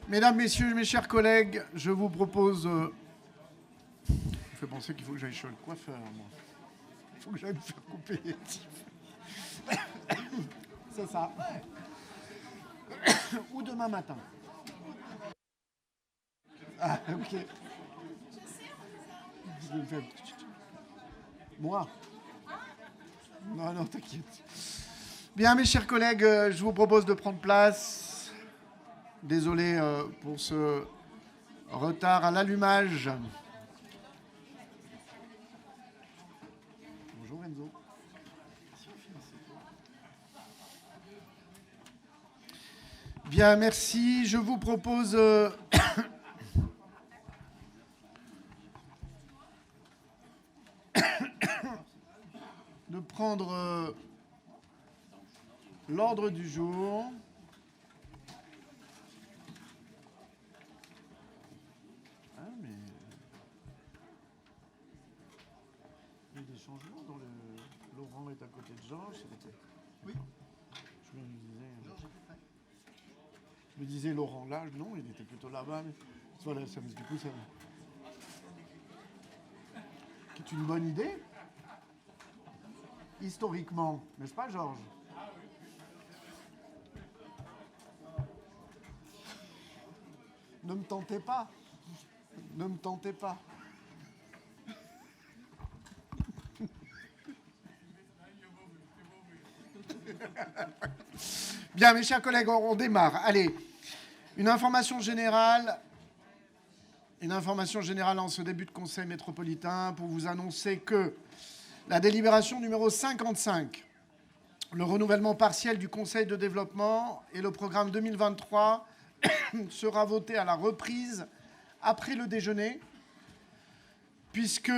Mesdames, Messieurs, mes chers collègues, je vous propose... Ça me fait penser qu'il faut que j'aille chez le coiffeur, moi. Il faut que j'aille me faire couper les tifs. C'est ça. Ou demain matin. Ah, ok. Moi? Non, non, t'inquiète. Bien, mes chers collègues, je vous propose de prendre place. Désolé pour ce retard à l'allumage. Bonjour Enzo. Bien, merci. Je vous propose de prendre l'ordre du jour. Ah, mais... Il y a des changements dans le... Laurent est à côté de Georges. Oui. Je me disais Laurent là, non, il était plutôt là-bas. Mais... Voilà, ça, du coup, ça... C'est une bonne idée. Historiquement, n'est-ce pas, Georges? Ne me tentez pas. Ne me tentez pas. Bien, mes chers collègues, on démarre. Allez, une information générale en ce début de conseil métropolitain pour vous annoncer que la délibération numéro 55, le renouvellement partiel du conseil de développement et le programme 2023 sera voté à la reprise après le déjeuner, puisque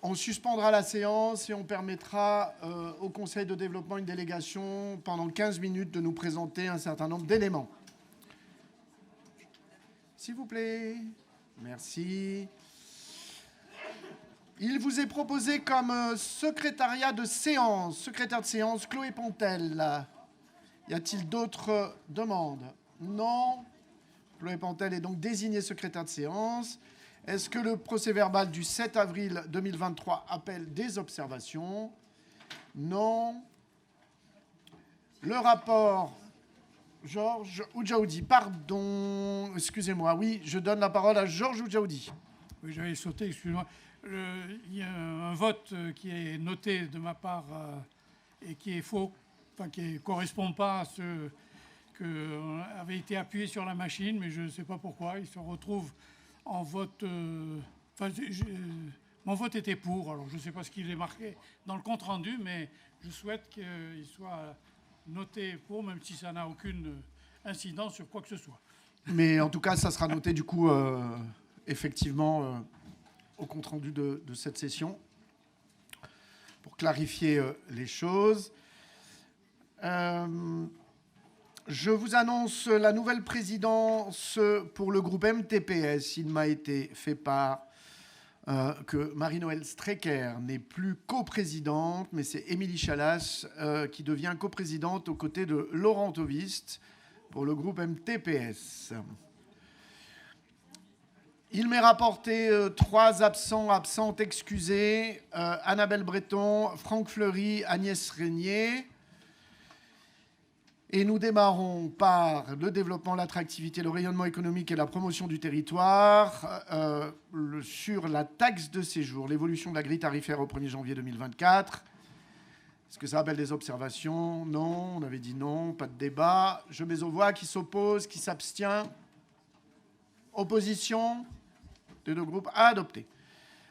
on suspendra la séance et on permettra au conseil de développement une délégation pendant 15 minutes de nous présenter un certain nombre d'éléments. S'il vous plaît. Merci. Il vous est proposé comme secrétaire de séance, Chloé Pantel. Y a-t-il d'autres demandes? Non. Chloé Pantel est donc désignée secrétaire de séance. Est-ce que le procès-verbal du 7 avril 2023 appelle des observations? Non. Le rapport... Georges Oudjaoudi, pardon, excusez-moi. Oui, je donne la parole à Georges Oudjaoudi. Oui, j'avais sauté, excusez-moi. Il y a un vote qui est noté de ma part et qui est faux, enfin qui ne correspond pas à ce qui avait été appuyé sur la machine, mais je ne sais pas pourquoi. Il se retrouve en vote... mon vote était pour, alors je ne sais pas ce qu'il est marqué dans le compte-rendu, mais je souhaite qu'il soit noté pour, même si ça n'a aucune incidence sur quoi que ce soit. Mais en tout cas, ça sera noté du coup, effectivement, au compte-rendu de cette session, pour clarifier les choses. Je vous annonce la nouvelle présidence pour le groupe MTPS. Il m'a été fait part que Marie-Noëlle Strecker n'est plus coprésidente, mais c'est Émilie Chalas qui devient coprésidente aux côtés de Laurent Tovist pour le groupe MTPS. Il m'est rapporté 3 absentes excusées, Annabelle Breton, Franck Fleury, Agnès Régnier. Et nous démarrons par le développement, l'attractivité, le rayonnement économique et la promotion du territoire sur la taxe de séjour, l'évolution de la grille tarifaire au 1er janvier 2024. Est-ce que ça appelle des observations? Non, on avait dit non, pas de débat. Je mets aux voix qui s'oppose, qui s'abstient. Opposition des deux groupes à adopter.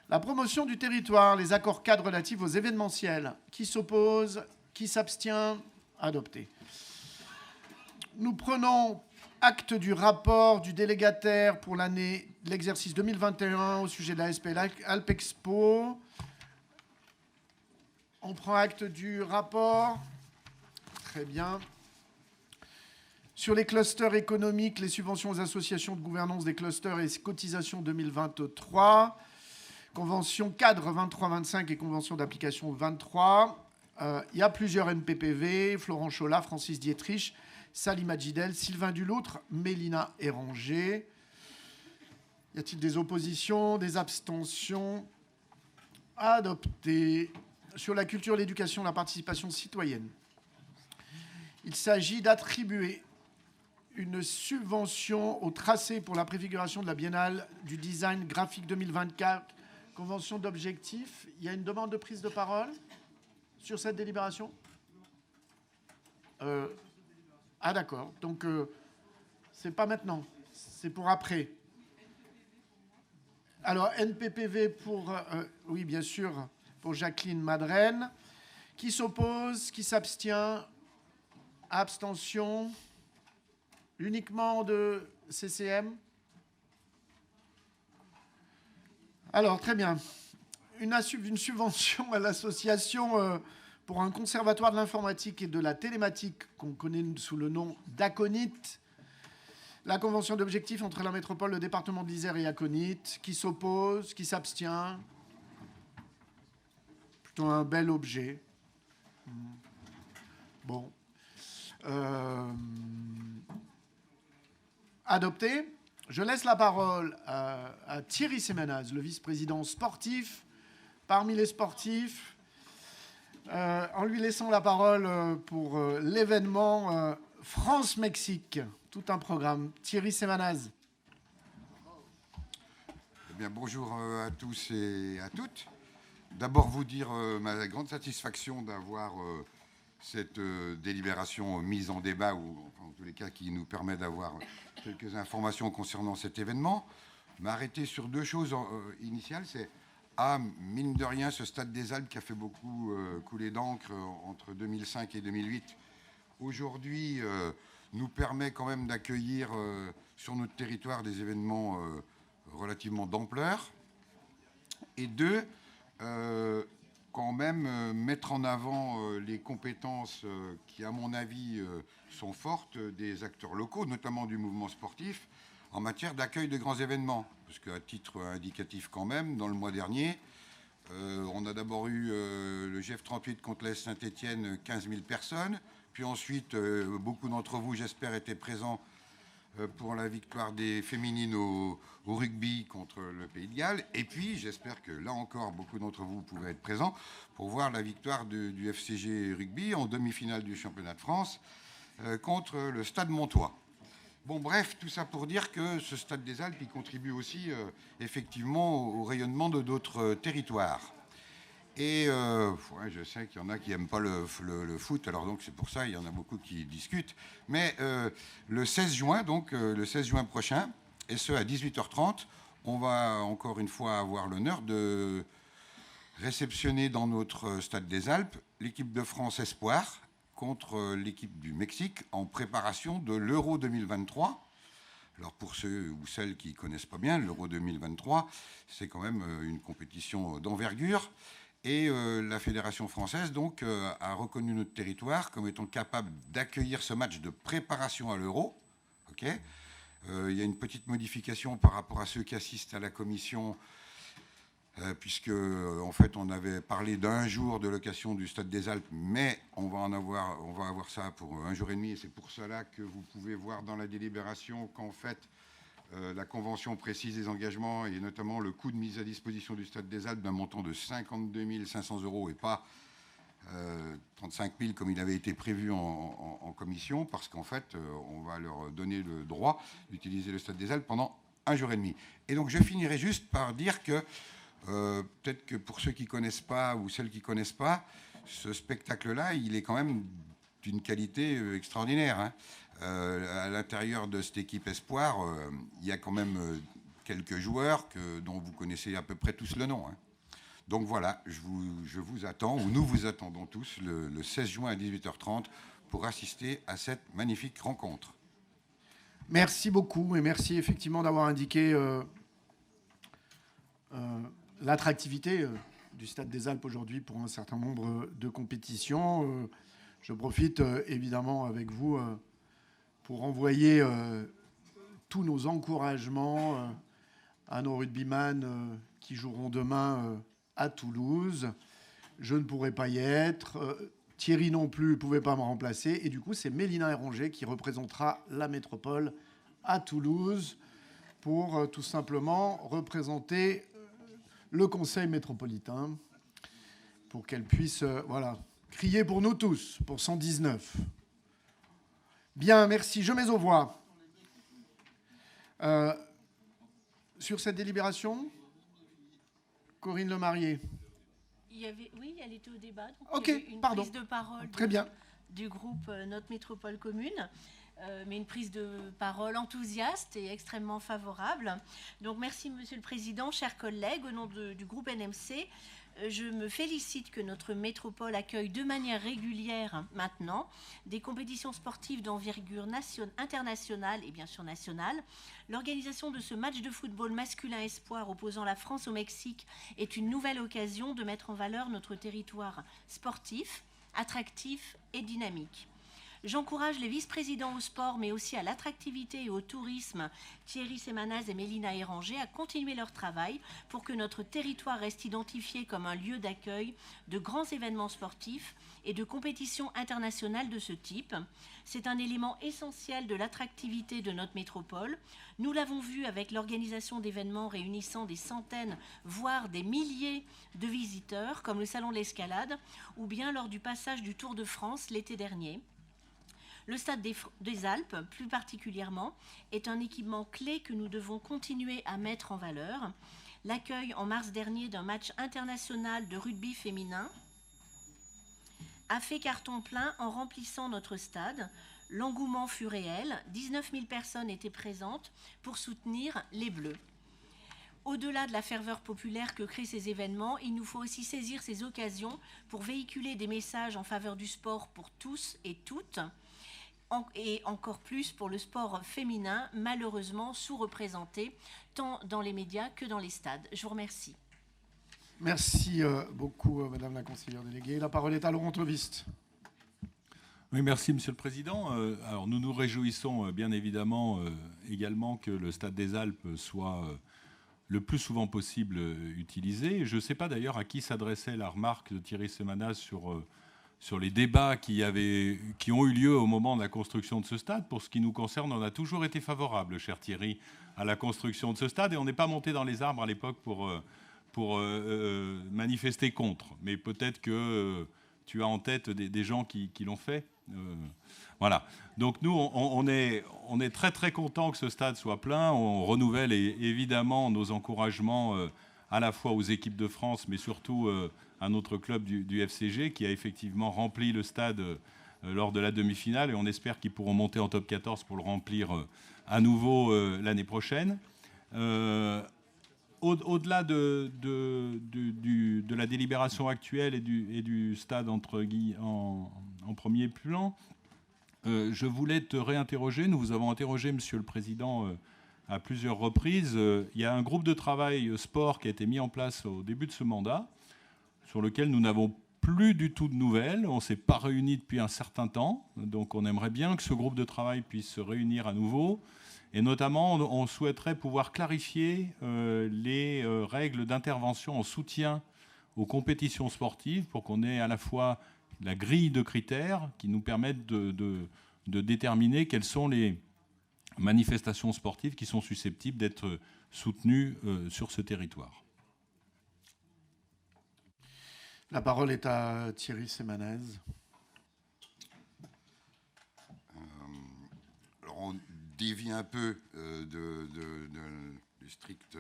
La promotion du territoire, les accords cadres relatifs aux événementiels, qui s'oppose, qui s'abstient, adopté. Nous prenons acte du rapport du délégataire pour l'exercice 2021 au sujet de la SPL Alpexpo. On prend acte du rapport. Très bien. Sur les clusters économiques, les subventions aux associations de gouvernance des clusters et cotisations 2023, convention cadre 23-25 et convention d'application 23. Il y a plusieurs NPPV, Florent Cholat, Francis Dietrich, Salim Hadjidel, Sylvain Duloutre, Mélina Héranger. Y a-t-il des oppositions, des abstentions? Adopté. Sur la culture, l'éducation, la participation citoyenne. Il s'agit d'attribuer une subvention au tracé pour la préfiguration de la Biennale du design graphique 2024, convention d'objectifs. Il y a une demande de prise de parole sur cette délibération? Ah d'accord, donc c'est pas maintenant, c'est pour après. Alors NPPV pour, oui bien sûr, pour Jacqueline Madren. Qui s'oppose, qui s'abstient? Abstention. Uniquement de CCM? Alors, très bien. Une subvention à l'association pour un conservatoire de l'informatique et de la télématique qu'on connaît sous le nom d'Aconit. La convention d'objectifs entre la métropole, le département de l'Isère et Aconit. Qui s'oppose, qui s'abstient? Plutôt un bel objet. Bon. Adopté. Je laisse la parole à Thierry Semenaz, le vice-président sportif, parmi les sportifs, en lui laissant la parole pour l'événement France-Mexique, tout un programme. Thierry Semenaz. Eh bien, bonjour à tous et à toutes. D'abord, vous dire ma grande satisfaction d'avoir cette délibération mise en débat, ou en tous les cas qui nous permet d'avoir quelques informations concernant cet événement. M'arrêter sur deux choses initiales, c'est mine de rien, ce Stade des Alpes qui a fait beaucoup couler d'encre entre 2005 et 2008, aujourd'hui nous permet quand même d'accueillir sur notre territoire des événements relativement d'ampleur. Et deux, quand même mettre en avant les compétences qui, à mon avis, sont fortes des acteurs locaux, notamment du mouvement sportif, en matière d'accueil de grands événements. Parce qu'à titre indicatif quand même, dans le mois dernier, on a d'abord eu le GF38 contre l'AS Saint-Étienne, 15 000 personnes. Puis ensuite, beaucoup d'entre vous, j'espère, étaient présents pour la victoire des féminines au rugby contre le Pays de Galles. Et puis, j'espère que là encore, beaucoup d'entre vous pouvaient être présents pour voir la victoire du FCG Rugby en demi-finale du championnat de France contre le Stade Montois. Bon, bref, tout ça pour dire que ce Stade des Alpes, il contribue aussi effectivement au rayonnement de d'autres territoires. Et ouais, je sais qu'il y en a qui n'aiment pas le foot, alors donc c'est pour ça il y en a beaucoup qui discutent. Mais le 16 juin, donc le 16 juin prochain, et ce à 18h30, on va encore une fois avoir l'honneur de réceptionner dans notre Stade des Alpes l'équipe de France Espoir contre l'équipe du Mexique en préparation de l'Euro 2023. Alors pour ceux ou celles qui ne connaissent pas bien, l'Euro 2023, c'est quand même une compétition d'envergure. Et la Fédération française donc, a reconnu notre territoire comme étant capable d'accueillir ce match de préparation à l'Euro. Okay, y a une petite modification par rapport à ceux qui assistent à la commission, puisque en fait on avait parlé d'un jour de location du Stade des Alpes, mais on va avoir ça pour un jour et demi, et c'est pour cela que vous pouvez voir dans la délibération qu'en fait la convention précise les engagements et notamment le coût de mise à disposition du Stade des Alpes d'un montant de 52 500 € et pas 35 000 comme il avait été prévu en commission, parce qu'en fait on va leur donner le droit d'utiliser le Stade des Alpes pendant un jour et demi. Et donc je finirai juste par dire que peut-être que pour ceux qui ne connaissent pas ou celles qui ne connaissent pas, ce spectacle-là, il est quand même d'une qualité extraordinaire, hein. À l'intérieur de cette équipe Espoir, il y a quand même quelques joueurs dont vous connaissez à peu près tous le nom, hein. Donc voilà, je vous attends, ou nous vous attendons tous, le 16 juin à 18h30 pour assister à cette magnifique rencontre. Merci beaucoup et merci effectivement d'avoir indiqué l'attractivité du Stade des Alpes aujourd'hui pour un certain nombre de compétitions. Je profite évidemment avec vous pour envoyer tous nos encouragements à nos rugbyman qui joueront demain à Toulouse. Je ne pourrai pas y être. Thierry non plus ne pouvait pas me remplacer. Et du coup, c'est Mélina Héranger qui représentera la métropole à Toulouse pour tout simplement représenter le conseil métropolitain pour qu'elle puisse crier pour nous tous, pour 119. Bien, merci. Je mets aux voix. Sur cette délibération, Corinne Lemarié. Oui, elle était au débat. Donc ok, il y avait une pardon. Prise de parole Très bien. Du groupe Notre Métropole Commune, mais une prise de parole enthousiaste et extrêmement favorable. Donc merci, Monsieur le Président, chers collègues, au nom du groupe NMC, je me félicite que notre métropole accueille de manière régulière maintenant des compétitions sportives d'envergure internationale et bien sûr nationale. L'organisation de ce match de football masculin espoir opposant la France au Mexique est une nouvelle occasion de mettre en valeur notre territoire sportif, attractif et dynamique. J'encourage les vice-présidents au sport, mais aussi à l'attractivité et au tourisme, Thierry Semanaz et Mélina Héranger, à continuer leur travail pour que notre territoire reste identifié comme un lieu d'accueil de grands événements sportifs et de compétitions internationales de ce type. C'est un élément essentiel de l'attractivité de notre métropole. Nous l'avons vu avec l'organisation d'événements réunissant des centaines, voire des milliers de visiteurs, comme le Salon de l'Escalade, ou bien lors du passage du Tour de France l'été dernier. Le stade des Alpes, plus particulièrement, est un équipement clé que nous devons continuer à mettre en valeur. L'accueil en mars dernier d'un match international de rugby féminin a fait carton plein en remplissant notre stade. L'engouement fut réel, 19 000 personnes étaient présentes pour soutenir les Bleus. Au-delà de la ferveur populaire que créent ces événements, il nous faut aussi saisir ces occasions pour véhiculer des messages en faveur du sport pour tous et toutes, et encore plus pour le sport féminin, malheureusement sous-représenté, tant dans les médias que dans les stades. Je vous remercie. Merci beaucoup, Madame la conseillère déléguée. La parole est à Laurent Tovist. Oui, merci, Monsieur le Président. Alors, nous nous réjouissons bien évidemment également que le Stade des Alpes soit le plus souvent possible utilisé. Je ne sais pas d'ailleurs à qui s'adressait la remarque de Thierry Semanaz sur les débats qui ont eu lieu au moment de la construction de ce stade. Pour ce qui nous concerne, on a toujours été favorable, cher Thierry, à la construction de ce stade, et on n'est pas monté dans les arbres à l'époque pour manifester contre. Mais peut-être que tu as en tête des gens qui l'ont fait. Voilà. Donc nous, on est très très contents que ce stade soit plein. On renouvelle évidemment nos encouragements à la fois aux équipes de France, mais surtout à notre club du FCG qui a effectivement rempli le stade lors de la demi-finale, et on espère qu'ils pourront monter en top 14 pour le remplir à nouveau l'année prochaine. Au-delà de la délibération actuelle et du stade en premier plan, je voulais te réinterroger. Nous vous avons interrogé, Monsieur le Président, à plusieurs reprises. Il y a un groupe de travail sport qui a été mis en place au début de ce mandat, sur lequel nous n'avons plus du tout de nouvelles. On ne s'est pas réunis depuis un certain temps. Donc on aimerait bien que ce groupe de travail puisse se réunir à nouveau. Et notamment, on souhaiterait pouvoir clarifier les règles d'intervention en soutien aux compétitions sportives pour qu'on ait à la fois la grille de critères qui nous permettent de déterminer quelles sont les manifestations sportives qui sont susceptibles d'être soutenues sur ce territoire. La parole est à Thierry Semanez. Alors on dévie un peu du strict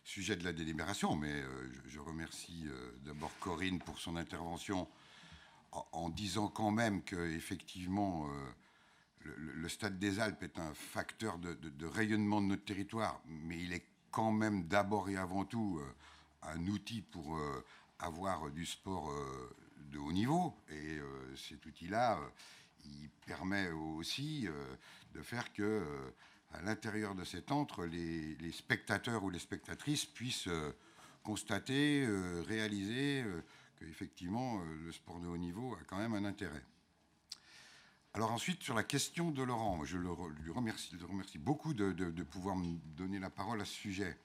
sujet de la délibération, mais je remercie d'abord Corinne pour son intervention en disant quand même qu'effectivement le Stade des Alpes est un facteur de rayonnement de notre territoire, mais il est quand même d'abord et avant tout un outil pour avoir du sport de haut niveau. Et cet outil-là, il permet aussi de faire que, à l'intérieur de cet antre, les spectateurs ou les spectatrices puissent constater, réaliser qu'effectivement, le sport de haut niveau a quand même un intérêt. Alors ensuite, sur la question de Laurent, je le remercie beaucoup de pouvoir me donner la parole à ce sujet.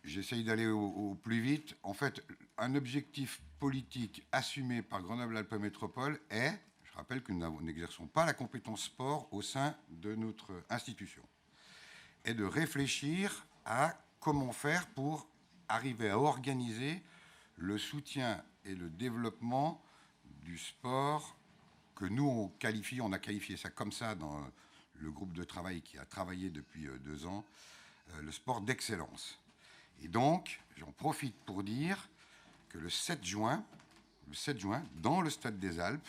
J'essaye d'aller au plus vite. En fait, un objectif politique assumé par Grenoble-Alpes Métropole est, je rappelle que nous n'exerçons pas la compétence sport au sein de notre institution, est de réfléchir à comment faire pour arriver à organiser le soutien et le développement du sport que nous on a qualifié ça comme ça dans le groupe de travail qui a travaillé depuis 2 ans, le sport d'excellence. Et donc, j'en profite pour dire que le 7 juin, dans le Stade des Alpes,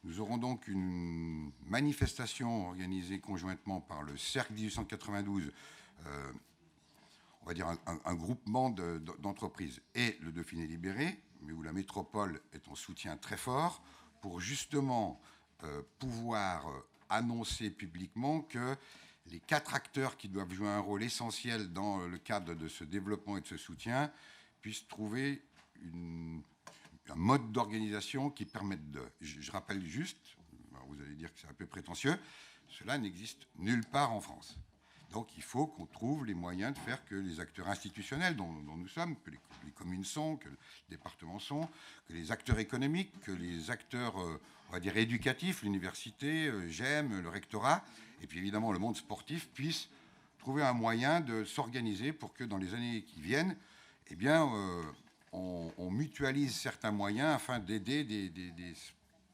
nous aurons donc une manifestation organisée conjointement par le Cercle 1892, on va dire un groupement d'entreprises, et le Dauphiné Libéré, mais où la métropole est en soutien très fort, pour justement pouvoir annoncer publiquement que les 4 acteurs qui doivent jouer un rôle essentiel dans le cadre de ce développement et de ce soutien puissent trouver un mode d'organisation qui permette de... Je rappelle juste, vous allez dire que c'est un peu prétentieux, cela n'existe nulle part en France. Donc il faut qu'on trouve les moyens de faire que les acteurs institutionnels dont nous sommes, que les communes sont, que les départements sont, que les acteurs économiques, que les acteurs, on va dire, éducatifs, l'université, GEM, le rectorat, et puis évidemment le monde sportif, puissent trouver un moyen de s'organiser pour que dans les années qui viennent, eh bien, on mutualise certains moyens afin d'aider des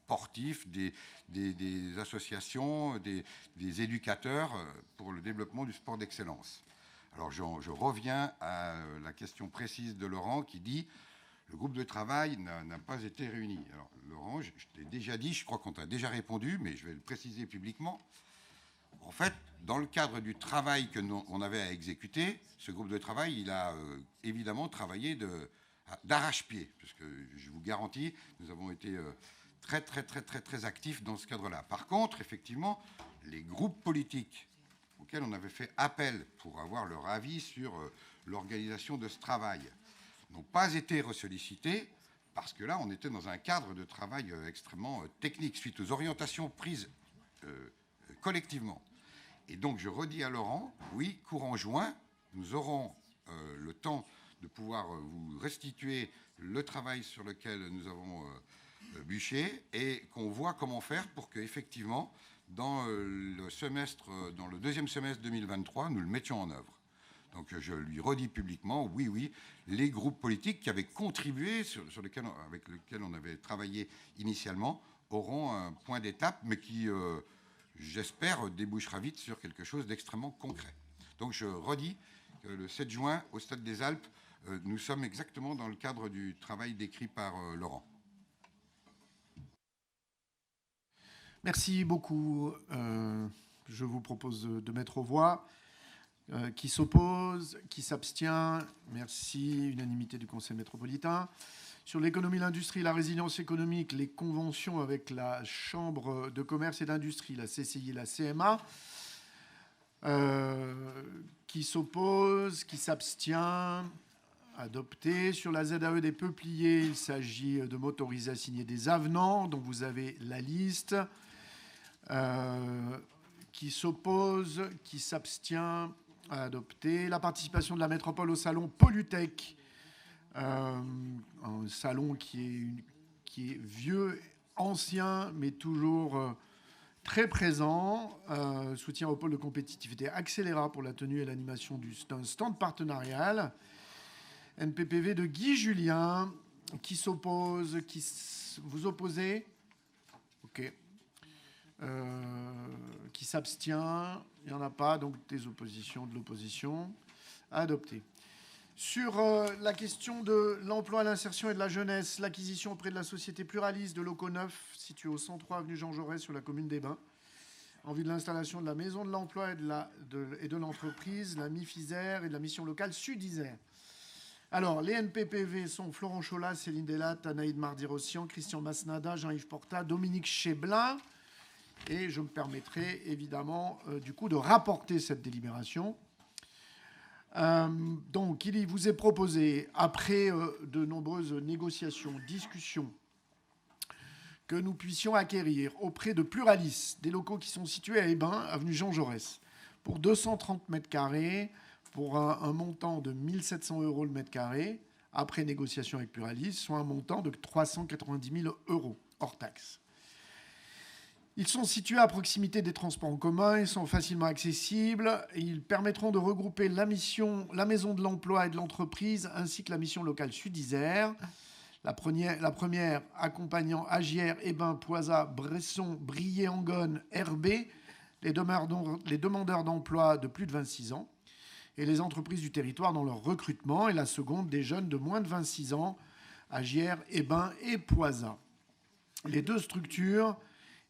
sportifs, des associations, des éducateurs pour le développement du sport d'excellence. Alors je reviens à la question précise de Laurent qui dit le groupe de travail n'a pas été réuni. Alors Laurent, je t'ai déjà dit, je crois qu'on t'a déjà répondu, mais je vais le préciser publiquement. En fait, dans le cadre du travail que on avait à exécuter, ce groupe de travail, il a évidemment travaillé d'arrache-pied, parce que je vous garantis, nous avons été très actifs dans ce cadre-là. Par contre, effectivement, les groupes politiques auxquels on avait fait appel pour avoir leur avis sur l'organisation de ce travail n'ont pas été ressollicités parce que là, on était dans un cadre de travail extrêmement technique suite aux orientations prises collectivement. Et donc, je redis à Laurent, oui, courant juin, nous aurons le temps de pouvoir vous restituer le travail sur lequel nous avons bûché et qu'on voit comment faire pour qu'effectivement, dans le deuxième semestre 2023, nous le mettions en œuvre. Donc je lui redis publiquement, oui, les groupes politiques qui avaient contribué, avec lesquels on avait travaillé initialement, auront un point d'étape, mais qui, j'espère, débouchera vite sur quelque chose d'extrêmement concret. Donc je redis que le 7 juin, au Stade des Alpes, nous sommes exactement dans le cadre du travail décrit par Laurent. Merci beaucoup. Je vous propose de mettre aux voix. Qui s'oppose, qui s'abstient. Merci. Unanimité du Conseil métropolitain. Sur l'économie, l'industrie, la résilience économique, les conventions avec la Chambre de commerce et d'industrie, la CCI et la CMA. Qui s'oppose, qui s'abstient. Adopté. Sur la ZAE des peupliers, il s'agit de m'autoriser à signer des avenants, dont vous avez la liste. Qui s'oppose, qui s'abstient, adopté. La participation de la métropole au salon Polytech, un salon qui est vieux, ancien, mais toujours très présent. Soutien au pôle de compétitivité accélérera pour la tenue et l'animation d'un stand partenarial. NPPV de Guy Julien, qui s'oppose, vous opposez ? Ok. Qui s'abstient, il n'y en a pas, donc des oppositions, de l'opposition, adopté. Sur la question de l'emploi, l'insertion et de la jeunesse, l'acquisition auprès de la société pluraliste de locaux neufs situés au 103 avenue Jean Jaurès sur la commune des Bains, en vue de l'installation de la maison de l'emploi et de l'entreprise, la MIFISER et de la mission locale Sud-Isère. Alors, les NPPV sont Florent Cholat, Céline Delat, Anaïd Mardi-Rossian, Christian Masnada, Jean-Yves Porta, Dominique Cheblin. Et je me permettrai évidemment du coup de rapporter cette délibération. Donc, il vous est proposé, après de nombreuses négociations, discussions, que nous puissions acquérir auprès de Pluralis des locaux qui sont situés à Hébin, avenue Jean Jaurès, pour 230 mètres carrés, pour un montant de 1 700 € le mètre carré, après négociation avec Pluralis, soit un montant de 390 000 € hors taxe. Ils sont situés à proximité des transports en commun, ils sont facilement accessibles, et ils permettront de regrouper la maison de l'emploi et de l'entreprise, ainsi que la mission locale Sud-Isère. La première accompagnant Agières, Hébin, Poisat, Bresson, Briey, Angonne, Herbé, les demandeurs d'emploi de plus de 26 ans, et les entreprises du territoire dans leur recrutement, et la seconde des jeunes de moins de 26 ans, Agières, Hébin et Poisat. Les deux structures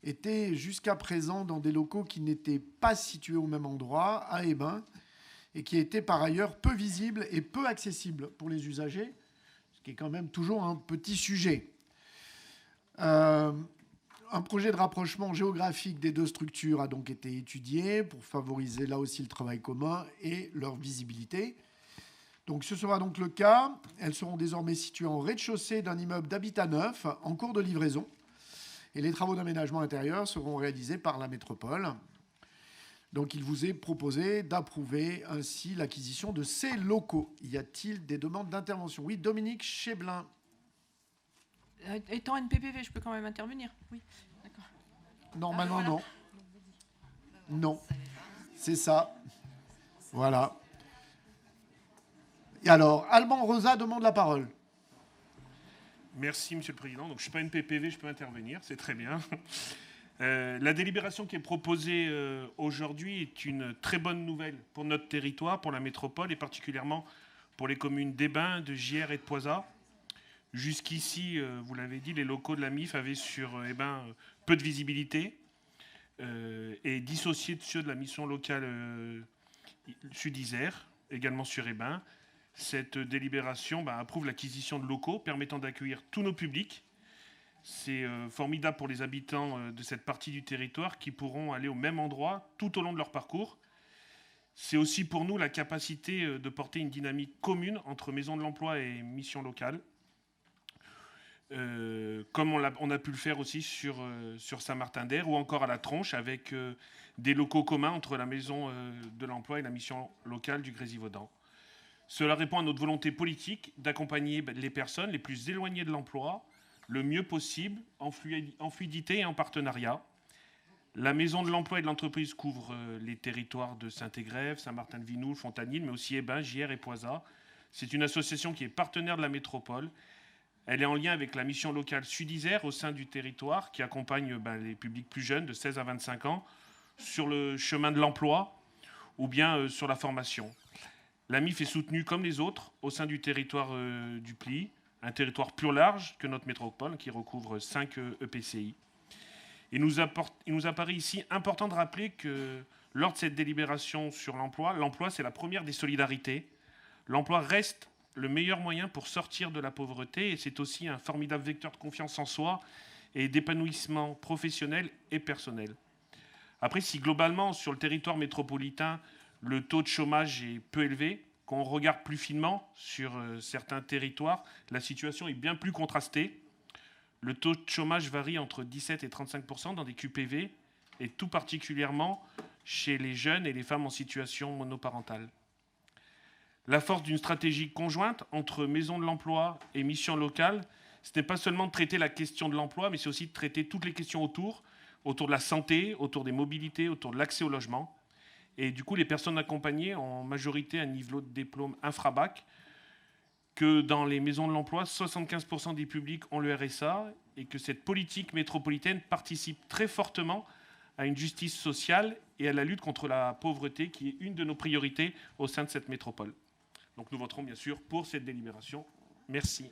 étaient jusqu'à présent dans des locaux qui n'étaient pas situés au même endroit, à Hébin, et qui étaient par ailleurs peu visibles et peu accessibles pour les usagers, ce qui est quand même toujours un petit sujet. Un projet de rapprochement géographique des deux structures a donc été étudié pour favoriser là aussi le travail commun et leur visibilité. Donc ce sera donc le cas. Elles seront désormais situées en rez-de-chaussée d'un immeuble d'habitat neuf en cours de livraison. Et les travaux d'aménagement intérieur seront réalisés par la métropole. Donc il vous est proposé d'approuver ainsi l'acquisition de ces locaux. Y a-t-il des demandes d'intervention? Oui, Dominique Cheblin. Étant NPPV, je peux quand même intervenir? Oui, d'accord. Normalement, non. Non. C'est ça. Voilà. Et alors, Alban Rosa demande la parole. Merci, Monsieur le Président. Donc, je ne suis pas NPPV, je peux intervenir, c'est très bien. La délibération qui est proposée aujourd'hui est une très bonne nouvelle pour notre territoire, pour la métropole et particulièrement pour les communes d'Hébin, de Gières et de Poisat. Jusqu'ici, vous l'avez dit, les locaux de la MIF avaient sur Hébin peu de visibilité et dissociés de ceux de la mission locale Sud-Isère, également sur Hébin. Cette délibération approuve l'acquisition de locaux permettant d'accueillir tous nos publics. C'est formidable pour les habitants de cette partie du territoire qui pourront aller au même endroit tout au long de leur parcours. C'est aussi pour nous la capacité de porter une dynamique commune entre Maison de l'Emploi et mission locale. Comme on a pu le faire aussi sur Saint-Martin-d'Air ou encore à la Tronche avec des locaux communs entre la Maison de l'Emploi et la mission locale du Grésivaudan. Cela répond à notre volonté politique d'accompagner les personnes les plus éloignées de l'emploi le mieux possible, en fluidité et en partenariat. La Maison de l'Emploi et de l'Entreprise couvre les territoires de Saint-Égrève, Saint-Martin-de-Vinoux, Fontanil, mais aussi Hébin, Gières et Poisat. C'est une association qui est partenaire de la métropole. Elle est en lien avec la mission locale Sud-Isère au sein du territoire qui accompagne les publics plus jeunes de 16 à 25 ans sur le chemin de l'emploi ou bien sur la formation. La MIF est soutenue comme les autres au sein du territoire du Pli, un territoire plus large que notre métropole qui recouvre 5 EPCI. Il nous apparaît ici important de rappeler que lors de cette délibération sur l'emploi, c'est la première des solidarités. L'emploi reste le meilleur moyen pour sortir de la pauvreté et c'est aussi un formidable vecteur de confiance en soi et d'épanouissement professionnel et personnel. Après, si globalement, sur le territoire métropolitain, le taux de chômage est peu élevé, quand on regarde plus finement sur certains territoires, la situation est bien plus contrastée. Le taux de chômage varie entre 17 et 35% dans des QPV, et tout particulièrement chez les jeunes et les femmes en situation monoparentale. La force d'une stratégie conjointe entre Maison de l'Emploi et mission locale, ce n'est pas seulement de traiter la question de l'emploi, mais c'est aussi de traiter toutes les questions autour de la santé, autour des mobilités, autour de l'accès au logement. Et du coup, les personnes accompagnées ont en majorité un niveau de diplôme infra-bac, que dans les maisons de l'emploi, 75% des publics ont le RSA, et que cette politique métropolitaine participe très fortement à une justice sociale et à la lutte contre la pauvreté, qui est une de nos priorités au sein de cette métropole. Donc nous voterons bien sûr pour cette délibération. Merci.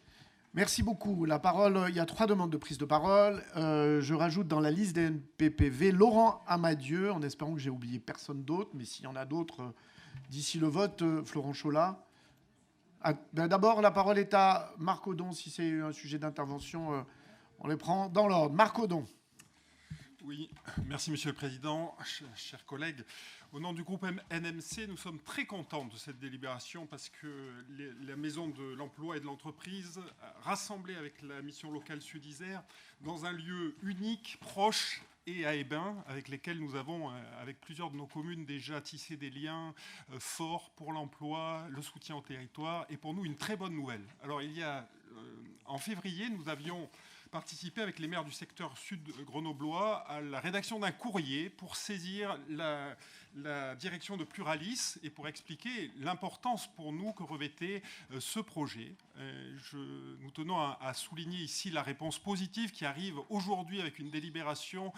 Merci beaucoup. La parole, il y a 3 demandes de prise de parole. Je rajoute dans la liste des NPPV Laurent Amadieu, en espérant que j'ai oublié personne d'autre, mais s'il y en a d'autres d'ici le vote, Florent Cholat. D'abord, la parole est à Marc Audon. Si c'est un sujet d'intervention, on les prend dans l'ordre. Marc Audon. Oui, merci Monsieur le Président, chers collègues. Au nom du groupe NMC, nous sommes très contents de cette délibération parce que la Maison de l'Emploi et de l'Entreprise, rassemblée avec la mission locale Sud-Isère, dans un lieu unique, proche, et à Hébin, avec lesquels nous avons, avec plusieurs de nos communes, déjà tissé des liens forts pour l'emploi, le soutien au territoire, et pour nous, une très bonne nouvelle. Alors, en février, nous avions participé avec les maires du secteur sud grenoblois à la rédaction d'un courrier pour saisir la direction de Pluralis et pour expliquer l'importance pour nous que revêtait ce projet. Nous tenons à souligner ici la réponse positive qui arrive aujourd'hui avec une délibération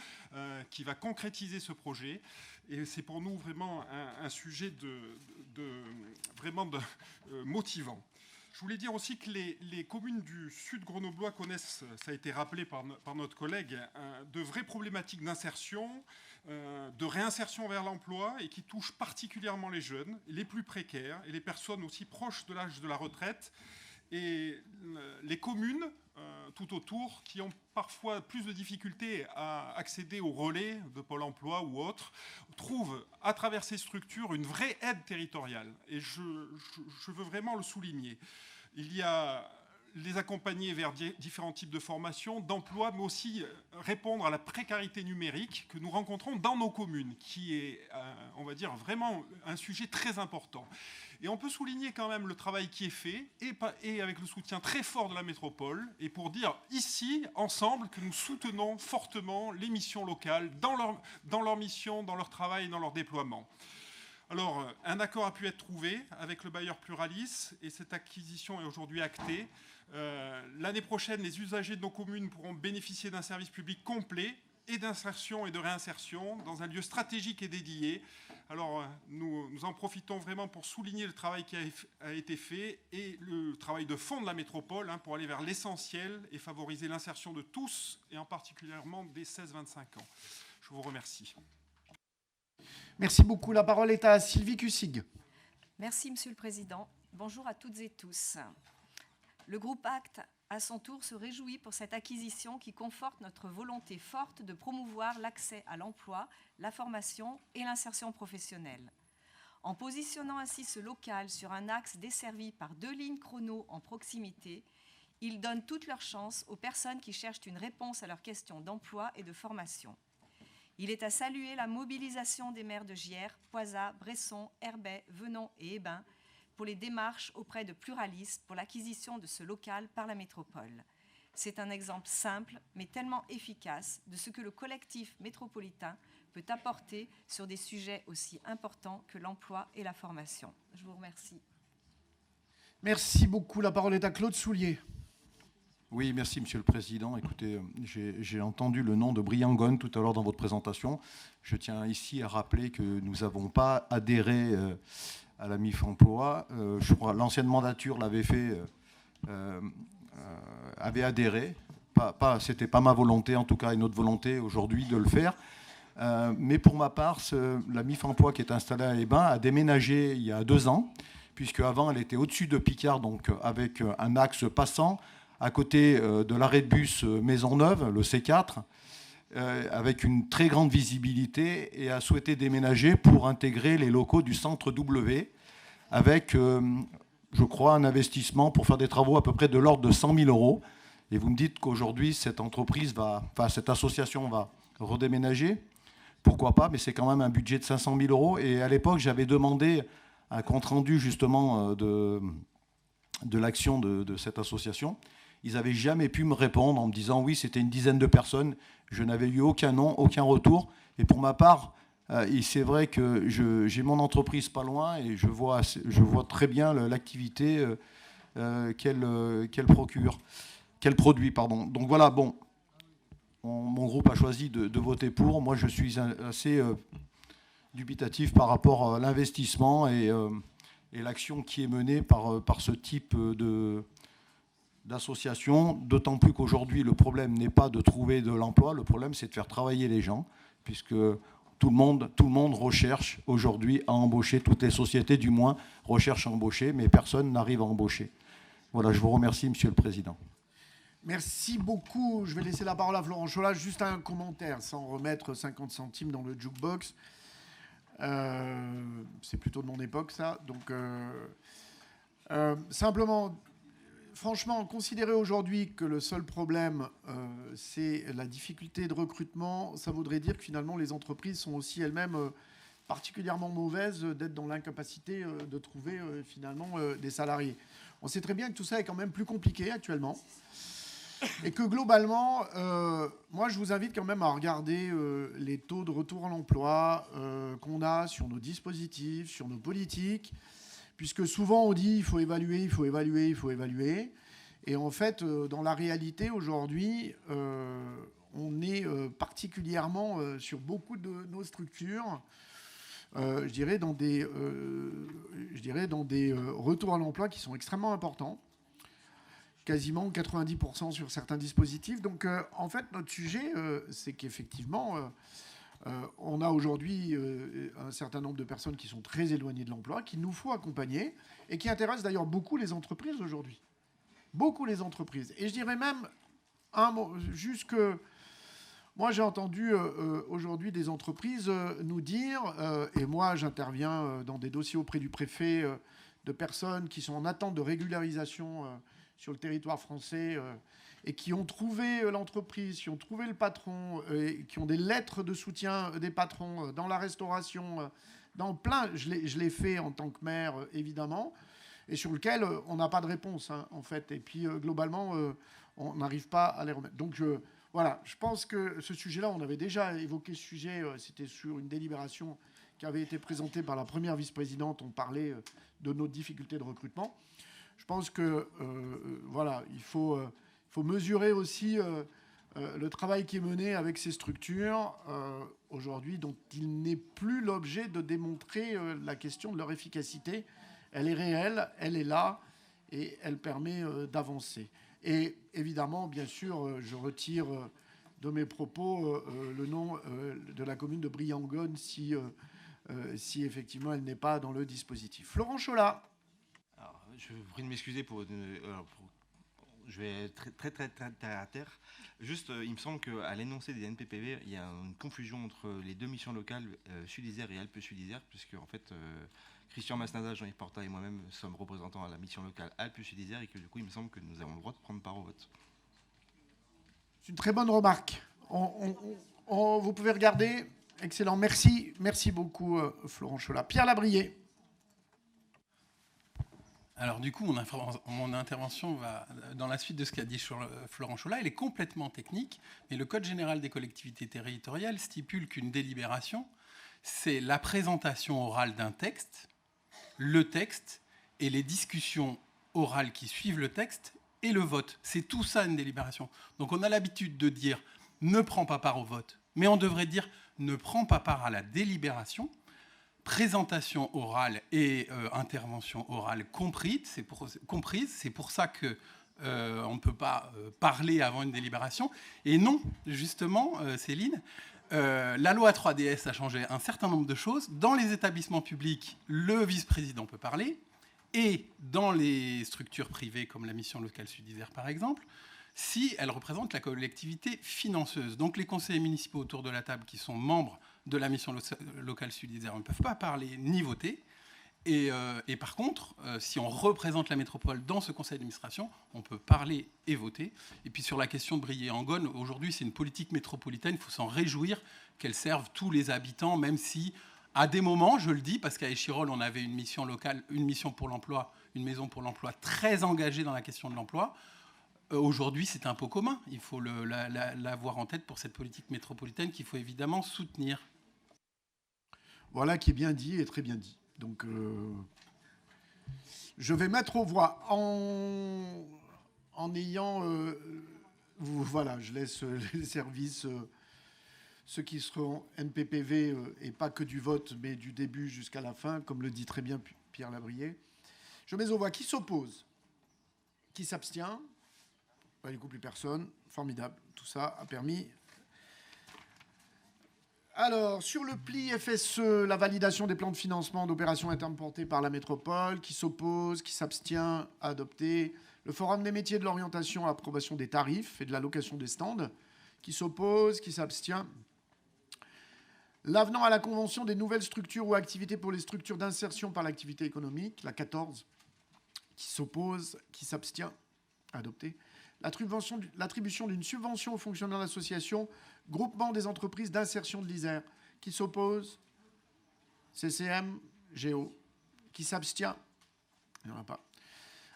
qui va concrétiser ce projet. Et c'est pour nous vraiment un sujet vraiment motivant. Je voulais dire aussi que les communes du sud grenoblois connaissent, ça a été rappelé par notre collègue, de vraies problématiques d'insertion, de réinsertion vers l'emploi et qui touchent particulièrement les jeunes, les plus précaires et les personnes aussi proches de l'âge de la retraite. Et les communes tout autour qui ont parfois plus de difficultés à accéder au relais de Pôle emploi ou autres, trouvent à travers ces structures une vraie aide territoriale. Et je veux vraiment le souligner. Il y a les accompagner vers différents types de formations, d'emploi, mais aussi répondre à la précarité numérique que nous rencontrons dans nos communes, qui est, on va dire, vraiment un sujet très important. Et on peut souligner quand même le travail qui est fait, et avec le soutien très fort de la métropole, et pour dire ici, ensemble, que nous soutenons fortement les missions locales dans leur mission, dans leur travail et dans leur déploiement. Alors, un accord a pu être trouvé avec le bailleur Pluralis, et cette acquisition est aujourd'hui actée. L'année prochaine, les usagers de nos communes pourront bénéficier d'un service public complet et d'insertion et de réinsertion dans un lieu stratégique et dédié. Alors, nous en profitons vraiment pour souligner le travail qui a été fait et le travail de fond de la métropole pour aller vers l'essentiel et favoriser l'insertion de tous, et en particulièrement des 16-25 ans. Je vous remercie. Merci beaucoup. La parole est à Sylvie Cussig. Merci, Monsieur le Président. Bonjour à toutes et tous. Le groupe ACT, à son tour, se réjouit pour cette acquisition qui conforte notre volonté forte de promouvoir l'accès à l'emploi, la formation et l'insertion professionnelle. En positionnant ainsi ce local sur un axe desservi par 2 lignes chrono en proximité, il donne toute leur chance aux personnes qui cherchent une réponse à leurs questions d'emploi et de formation. Il est à saluer la mobilisation des maires de Gières, Poisat, Bresson, Herbey, Venon et Hébin pour les démarches auprès de Pluralis pour l'acquisition de ce local par la métropole. C'est un exemple simple, mais tellement efficace de ce que le collectif métropolitain peut apporter sur des sujets aussi importants que l'emploi et la formation. Je vous remercie. Merci beaucoup. La parole est à Claude Soulier. Oui, merci Monsieur le Président. Écoutez, j'ai entendu le nom de Briançonne tout à l'heure dans votre présentation. Je tiens ici à rappeler que nous n'avons pas adhéré à la MIF Emploi. Je crois que l'ancienne mandature l'avait fait, avait adhéré. C'était pas ma volonté, en tout cas, et notre volonté aujourd'hui de le faire. Mais pour ma part, la MIF Emploi qui est installée à Hébin a déménagé il y a 2 ans, puisque avant elle était au-dessus de Picard, donc avec un axe passant, à côté de l'arrêt de bus Maisonneuve, le C4, avec une très grande visibilité, et a souhaité déménager pour intégrer les locaux du centre W, avec, je crois, un investissement pour faire des travaux à peu près de l'ordre de 100 000 €. Et vous me dites qu'aujourd'hui, cette association va redéménager. Pourquoi pas, mais c'est quand même un budget de 500 000 €. Et à l'époque, j'avais demandé un compte-rendu justement de l'action de cette association. Ils n'avaient jamais pu me répondre en me disant oui, c'était une dizaine de personnes. Je n'avais eu aucun nom, aucun retour. Et pour ma part, c'est vrai que j'ai mon entreprise pas loin et je vois très bien l'activité qu'elle produit. Donc voilà, bon, mon groupe a choisi de voter pour. Moi, je suis assez dubitatif par rapport à l'investissement et l'action qui est menée par ce type d'association, d'autant plus qu'aujourd'hui, le problème n'est pas de trouver de l'emploi, le problème, c'est de faire travailler les gens, puisque tout le monde recherche aujourd'hui à embaucher, toutes les sociétés, du moins, recherchent à embaucher, mais personne n'arrive à embaucher. Voilà, je vous remercie, Monsieur le Président. Merci beaucoup. Je vais laisser la parole à Florent Cholat. Juste un commentaire, sans remettre 50 centimes dans le jukebox. C'est plutôt de mon époque, ça. Donc, simplement... franchement, considérer aujourd'hui que le seul problème, c'est la difficulté de recrutement, ça voudrait dire que finalement, les entreprises sont aussi elles-mêmes particulièrement mauvaises d'être dans l'incapacité de trouver finalement des salariés. On sait très bien que tout ça est quand même plus compliqué actuellement. Et que globalement, moi, je vous invite quand même à regarder les taux de retour à l'emploi qu'on a sur nos dispositifs, sur nos politiques, puisque souvent on dit il faut évaluer, il faut évaluer, il faut évaluer. Et en fait, dans la réalité, aujourd'hui, on est particulièrement sur beaucoup de nos structures, je dirais dans des retours à l'emploi qui sont extrêmement importants. Quasiment 90% sur certains dispositifs. Donc, en fait, notre sujet, c'est qu'effectivement, on a aujourd'hui un certain nombre de personnes qui sont très éloignées de l'emploi, qu'il nous faut accompagner, et qui intéressent d'ailleurs beaucoup les entreprises aujourd'hui. Beaucoup les entreprises. Et je dirais même un mot, juste que moi, j'ai entendu aujourd'hui des entreprises nous dire, et moi, j'interviens dans des dossiers auprès du préfet de personnes qui sont en attente de régularisation sur le territoire français et qui ont trouvé l'entreprise, qui ont trouvé le patron, et qui ont des lettres de soutien des patrons dans la restauration, dans plein. Je l'ai fait en tant que maire, évidemment, et sur lequel on n'a pas de réponse, hein, en fait. Et puis, globalement, on n'arrive pas à les remettre. Donc, voilà, je pense que ce sujet-là, on avait déjà évoqué ce sujet, c'était sur une délibération qui avait été présentée par la première vice-présidente. On parlait de nos difficultés de recrutement. Je pense que voilà, il faut mesurer aussi le travail qui est mené avec ces structures aujourd'hui, dont il n'est plus l'objet de démontrer la question de leur efficacité. Elle est réelle, elle est là, et elle permet d'avancer. Et évidemment, bien sûr, je retire de mes propos le nom de la commune de Briançonne si effectivement elle n'est pas dans le dispositif. Florent Cholat. Je vous prie de m'excuser je vais être très terre à terre. Juste, il me semble qu'à l'énoncé des NPPV, il y a une confusion entre les deux missions locales, Sud-Isère et Alpes-Sud-Isère, puisque en fait, Christian Masnada, Jean-Yves Porta et moi-même sommes représentants à la mission locale Alpes-Sud-Isère, et que du coup, il me semble que nous avons le droit de prendre part au vote. C'est une très bonne remarque. Vous pouvez regarder. Excellent. Merci beaucoup, Florent Cholat. Pierre Labrier. Alors du coup, mon intervention va dans la suite de ce qu'a dit Florent Cholat. Elle est complètement technique, mais le Code général des collectivités territoriales stipule qu'une délibération, c'est la présentation orale d'un texte, le texte et les discussions orales qui suivent le texte et le vote. C'est tout ça une délibération. Donc on a l'habitude de dire « ne prends pas part au vote », mais on devrait dire « ne prends pas part à la délibération ». Présentation orale et intervention orale comprise. C'est pour ça qu'on ne peut pas parler avant une délibération. Et non, justement, Céline, la loi 3DS a changé un certain nombre de choses. Dans les établissements publics, le vice-président peut parler. Et dans les structures privées, comme la mission locale Sud-Isère, par exemple, si elle représente la collectivité financeuse. Donc les conseillers municipaux autour de la table qui sont membres de la mission locale Sud-Isère ne peuvent pas parler ni voter. Et par contre, si on représente la métropole dans ce conseil d'administration, on peut parler et voter. Et puis sur la question de Briey-en-Gaune, aujourd'hui c'est une politique métropolitaine, il faut s'en réjouir qu'elle serve tous les habitants, même si à des moments, je le dis, parce qu'à Échirolles, on avait une mission locale, une mission pour l'emploi, une maison pour l'emploi très engagée dans la question de l'emploi. Aujourd'hui, c'est un pot commun. Il faut l'avoir en tête pour cette politique métropolitaine qu'il faut évidemment soutenir. Voilà qui est bien dit et très bien dit. Donc, je vais mettre aux voix en ayant... voilà, je laisse les services, ceux qui seront NPPV, et pas que du vote, mais du début jusqu'à la fin, comme le dit très bien Pierre Labrier. Je mets aux voix qui s'oppose, qui s'abstient. Du coup, plus personne. Formidable. Tout ça a permis. Alors, sur le pli FSE, la validation des plans de financement d'opérations internes portés par la métropole, qui s'oppose, qui s'abstient, adopté. Le Forum des métiers de l'orientation, approbation des tarifs et de l'allocation des stands, qui s'oppose, qui s'abstient. L'avenant à la convention des nouvelles structures ou activités pour les structures d'insertion par l'activité économique, la 14, qui s'oppose, qui s'abstient. Adopté. L'attribution d'une subvention au fonctionnement de l'association Groupement des entreprises d'insertion de l'Isère. Qui s'oppose? CCM, Géo. Qui s'abstient? Il n'y en a pas.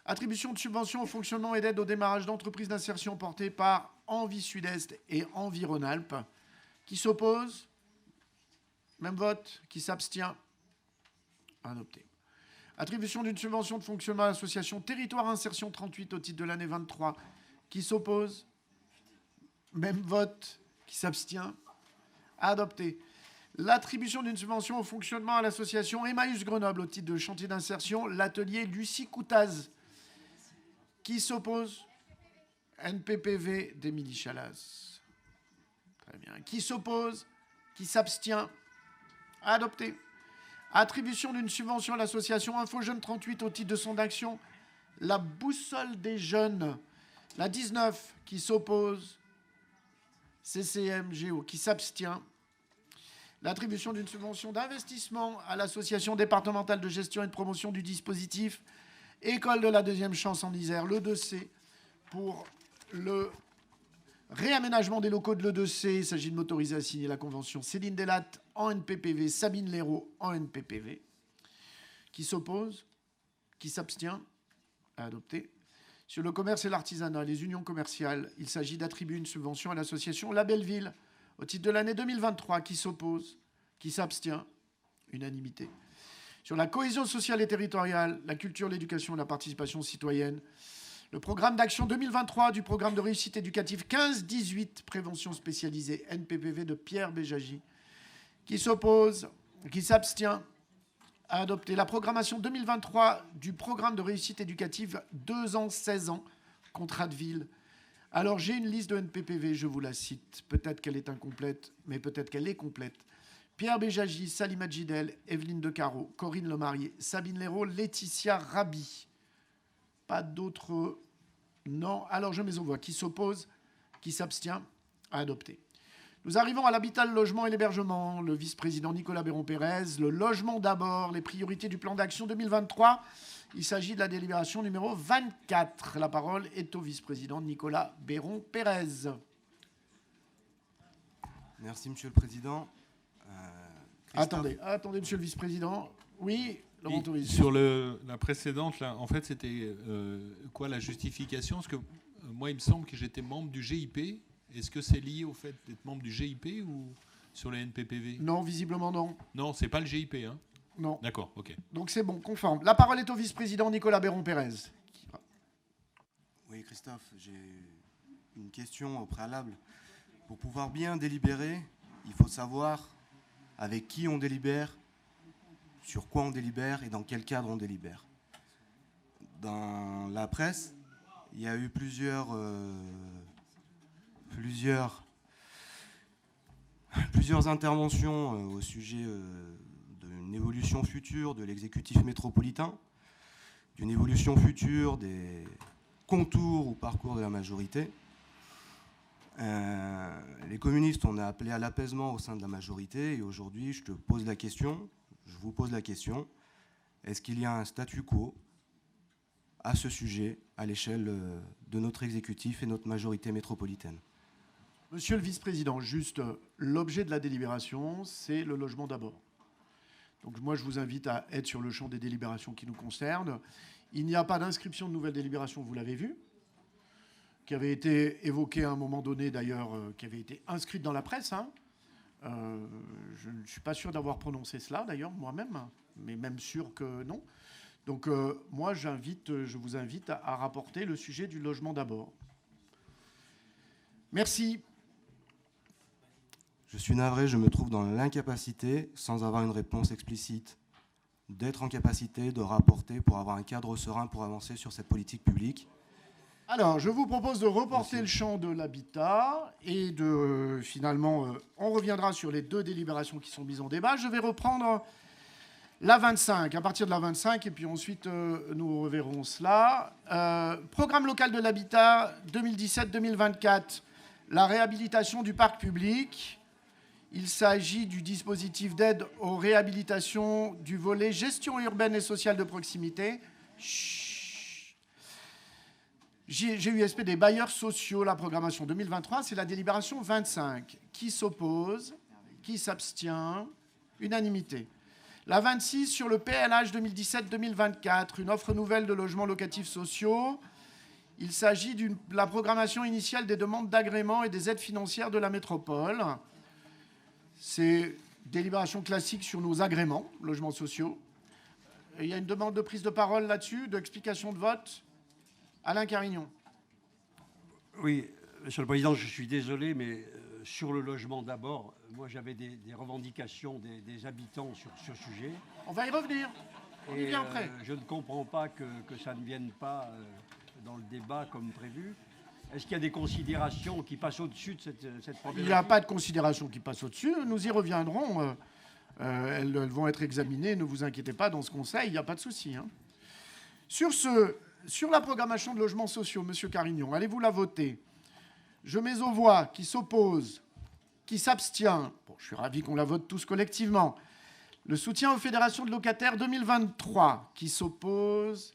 Attribution de subvention au fonctionnement et d'aide au démarrage d'entreprises d'insertion portées par Envie Sud-Est et Envie Rhône-Alpes. Qui s'oppose? Même vote. Qui s'abstient? Adopté. Attribution d'une subvention de fonctionnement à l'association Territoire Insertion 38 au titre de l'année 23. Qui s'oppose? Même vote. Qui s'abstient? Adopté. L'attribution d'une subvention au fonctionnement à l'association Emmaüs Grenoble au titre de chantier d'insertion, l'atelier Lucie Coutaz. Qui s'oppose? NPPV d'Émilie Chalas. Très bien. Qui s'oppose? Qui s'abstient? Adopté. Attribution d'une subvention à l'association Info Jeunes 38 au titre de son action, la Boussole des Jeunes. La 19. Qui s'oppose? CCM, Géo. Qui s'abstient? L'attribution d'une subvention d'investissement à l'association départementale de gestion et de promotion du dispositif École de la deuxième chance en Isère, l'E2C, pour le réaménagement des locaux de l'E2C. Il s'agit de m'autoriser à signer la convention Céline Delatte en NPPV, Sabine Léraud en NPPV. Qui s'oppose? Qui s'abstient? Adopté. Sur le commerce et l'artisanat, les unions commerciales, il s'agit d'attribuer une subvention à l'association La Belleville au titre de l'année 2023. Qui s'oppose? Qui s'abstient? Unanimité. Sur la cohésion sociale et territoriale, la culture, l'éducation et la participation citoyenne, le programme d'action 2023 du programme de réussite éducative 15-18, prévention spécialisée NPPV de Pierre Béjagie. Qui s'oppose? Qui s'abstient? Adopté. La programmation 2023 du programme de réussite éducative 2 ans, 16 ans, contrat de ville. Alors, j'ai une liste de NPPV, je vous la cite. Peut-être qu'elle est incomplète, mais peut-être qu'elle est complète. Pierre Béjagie, Salima Gidel, Evelyne Decaro, Corinne Lemarié, Sabine Léraud, Laetitia Rabi. Pas d'autres? Non. Alors, je mets aux voix. Qui s'oppose? Qui s'abstient? Adopté. Nous arrivons à l'habitat, le logement et l'hébergement. Le vice-président Nicolas Béron-Pérez. Le logement d'abord, les priorités du plan d'action 2023. Il s'agit de la délibération numéro 24. La parole est au vice-président Nicolas Béron-Pérez. Merci, Monsieur le Président. Attendez, Monsieur le vice-président. Oui, Laurent Touris. Sur la précédente, là, en fait, c'était quoi la justification? Parce que moi, il me semble que j'étais membre du GIP. Est-ce que c'est lié au fait d'être membre du GIP ou sur les NPPV? Non, visiblement non. Non, c'est pas le GIP, hein? Non. D'accord, ok. Donc c'est bon, conforme. La parole est au vice-président Nicolas Béron-Pérez. Oui, Christophe, j'ai une question au préalable. Pour pouvoir bien délibérer, il faut savoir avec qui on délibère, sur quoi on délibère et dans quel cadre on délibère. Dans la presse, il y a eu plusieurs interventions au sujet d'une évolution future de l'exécutif métropolitain, d'une évolution future des contours ou parcours de la majorité. Les communistes, on a appelé à l'apaisement au sein de la majorité, et aujourd'hui, je vous pose la question, est-ce qu'il y a un statu quo à ce sujet, à l'échelle de notre exécutif et notre majorité métropolitaine? Monsieur le vice-président, juste l'objet de la délibération, c'est le logement d'abord. Donc moi, je vous invite à être sur le champ des délibérations qui nous concernent. Il n'y a pas d'inscription de nouvelles délibérations, vous l'avez vu, qui avait été évoquée à un moment donné d'ailleurs, qui avait été inscrite dans la presse. Hein. Je ne suis pas sûr d'avoir prononcé cela d'ailleurs moi-même, mais même sûr que non. Donc moi, je vous invite à rapporter le sujet du logement d'abord. Merci. Je suis navré, je me trouve dans l'incapacité, sans avoir une réponse explicite, d'être en capacité de rapporter pour avoir un cadre serein pour avancer sur cette politique publique. Alors, je vous propose de reporter le champ de l'habitat et finalement, on reviendra sur les 2 délibérations qui sont mises en débat. Je vais reprendre la 25, à partir de la 25, et puis ensuite, nous reverrons cela. Programme local de l'habitat 2017-2024, la réhabilitation du parc public. Il s'agit du dispositif d'aide aux réhabilitations du volet gestion urbaine et sociale de proximité. Chut. GUSP des bailleurs sociaux, la programmation 2023, c'est la délibération 25. Qui s'oppose? Qui s'abstient? Unanimité. La 26 sur le PLH 2017-2024, une offre nouvelle de logements locatifs sociaux. Il s'agit de la programmation initiale des demandes d'agrément et des aides financières de la métropole. C'est délibération classique sur nos agréments, logements sociaux. Et il y a une demande de prise de parole là-dessus, d'explication de vote. Alain Carignon. Oui, Monsieur le Président, je suis désolé, mais sur le logement d'abord, moi j'avais des revendications des habitants sur ce sujet. On va y revenir. On y vient après. Je ne comprends pas que ça ne vienne pas dans le débat comme prévu. Est-ce qu'il y a des considérations qui passent au-dessus de cette problématique? Il n'y a pas de considérations qui passent au-dessus. Nous y reviendrons. Elles vont être examinées. Ne vous inquiétez pas, dans ce conseil, il n'y a pas de souci. Hein. Sur la programmation de logements sociaux, Monsieur Carignon, allez-vous la voter? Je mets aux voix qui s'oppose, qui s'abstient. Bon, je suis ravi qu'on la vote tous collectivement. Le soutien aux fédérations de locataires 2023, qui s'oppose,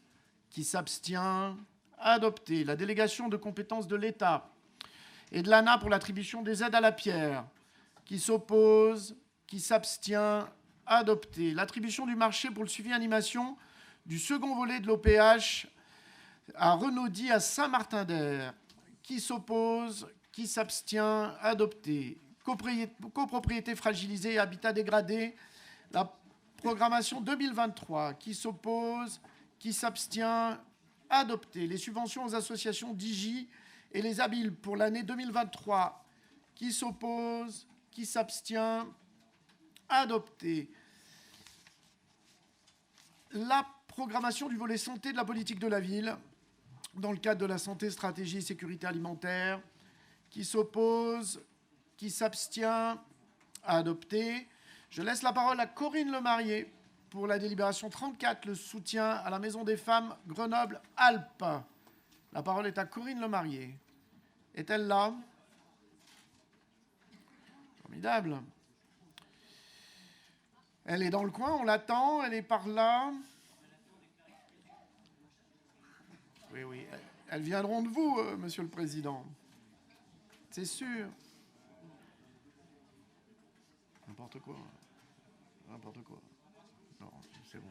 qui s'abstient. Adopté. La délégation de compétences de l'État et de l'ANA pour l'attribution des aides à la pierre, qui s'oppose, qui s'abstient. Adopté. L'attribution du marché pour le suivi animation du second volet de l'OPH à Renaudy à Saint-Martin-d'Air, qui s'oppose, qui s'abstient. Adopté. Copropriété fragilisée et habitat dégradé, la programmation 2023, qui s'oppose, qui s'abstient. Adopté. Les subventions aux associations d'IGI et les habiles pour l'année 2023. Qui s'oppose? Qui s'abstient? Adopté. La programmation du volet santé de la politique de la ville dans le cadre de la santé, stratégie et sécurité alimentaire. Qui s'oppose? Qui s'abstient? Adopté. Je laisse la parole à Corinne Lemarié pour la délibération 34, le soutien à la Maison des Femmes Grenoble-Alpes. La parole est à Corinne Lemarié. Est-elle là? Formidable. Elle est dans le coin, on l'attend, elle est par là. Oui, oui, elles viendront de vous, Monsieur le Président. C'est sûr. N'importe quoi. N'importe quoi. Non, c'est bon.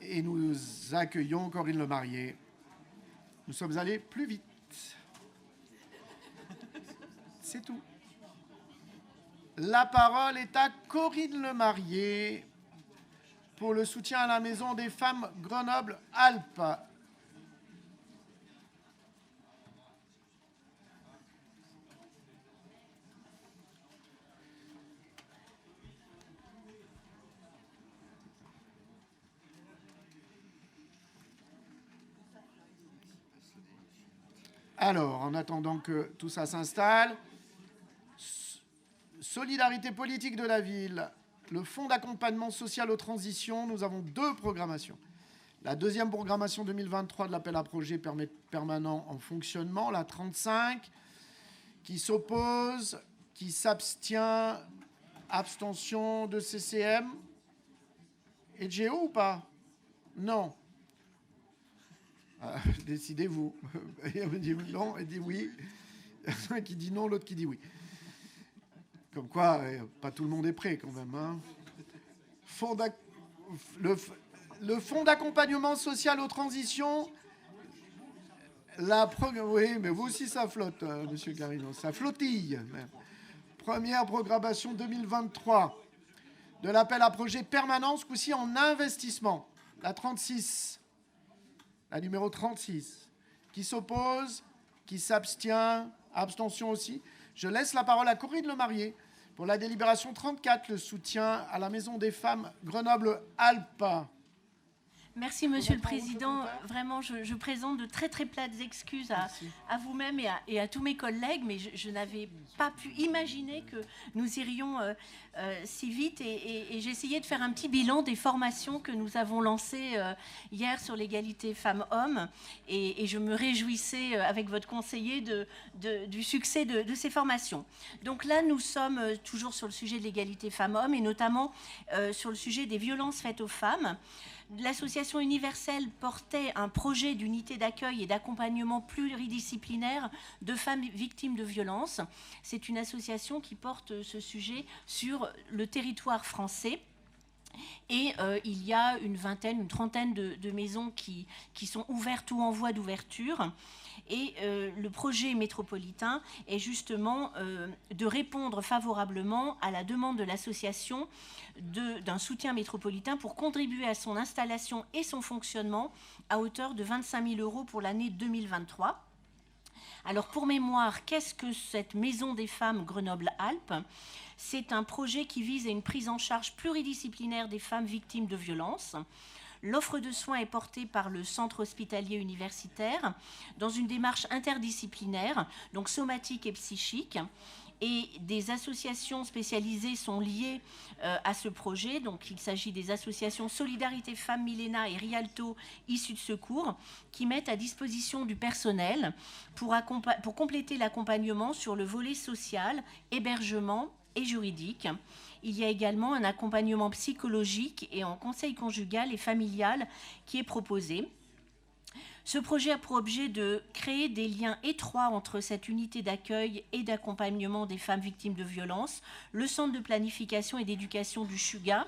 Et nous accueillons Corinne Lemarié. Nous sommes allés plus vite. C'est tout. La parole est à Corinne Lemarié pour le soutien à la Maison des Femmes Grenoble-Alpes. Alors, en attendant que tout ça s'installe, Solidarité politique de la ville, le Fonds d'accompagnement social aux transitions, nous avons deux programmations. La deuxième programmation 2023 de l'appel à projet permanent en fonctionnement, la 35, qui s'oppose, qui s'abstient, abstention de CCM et de Géo ou pas? Non. Décidez-vous. Elle dit non, elle dit oui. Il y en a un qui dit non, l'autre qui dit oui. Comme quoi, pas tout le monde est prêt quand même. Hein. Le fonds d'accompagnement social aux transitions. Oui, mais vous aussi ça flotte, Monsieur Carino. Ça flottille. Première programmation 2023 de l'appel à projet permanent, ce coup-ci en investissement. La 36. La numéro 36. Qui s'oppose, qui s'abstient, abstention aussi. Je laisse la parole à Corinne Lemarié pour la délibération 34, le soutien à la Maison des Femmes Grenoble-Alpes. Merci, Monsieur le Président. Vraiment, je présente de très très plates excuses à vous-même et à tous mes collègues, mais je n'avais pas pu imaginer que nous irions si vite. Et j'ai essayé de faire un petit bilan des formations que nous avons lancées hier sur l'égalité femmes-hommes. Et je me réjouissais avec votre conseiller du succès de ces formations. Donc là, nous sommes toujours sur le sujet de l'égalité femmes-hommes et notamment sur le sujet des violences faites aux femmes. L'Association universelle portait un projet d'unité d'accueil et d'accompagnement pluridisciplinaire de femmes victimes de violences. C'est une association qui porte ce sujet sur le territoire français. Et il y a une trentaine de maisons qui sont ouvertes ou en voie d'ouverture. Et le projet métropolitain est justement de répondre favorablement à la demande de l'association d'un soutien métropolitain pour contribuer à son installation et son fonctionnement à hauteur de 25 000 € pour l'année 2023. Alors pour mémoire, qu'est-ce que cette Maison des femmes Grenoble-Alpes ? C'est un projet qui vise à une prise en charge pluridisciplinaire des femmes victimes de violences. L'offre de soins est portée par le centre hospitalier universitaire dans une démarche interdisciplinaire, donc somatique et psychique. Et des associations spécialisées sont liées à ce projet. Donc, il s'agit des associations Solidarité Femmes, Milena et Rialto issues de secours qui mettent à disposition du personnel pour compléter l'accompagnement sur le volet social, hébergement et juridique. Il y a également un accompagnement psychologique et en conseil conjugal et familial qui est proposé. Ce projet a pour objet de créer des liens étroits entre cette unité d'accueil et d'accompagnement des femmes victimes de violences, le centre de planification et d'éducation du Chuga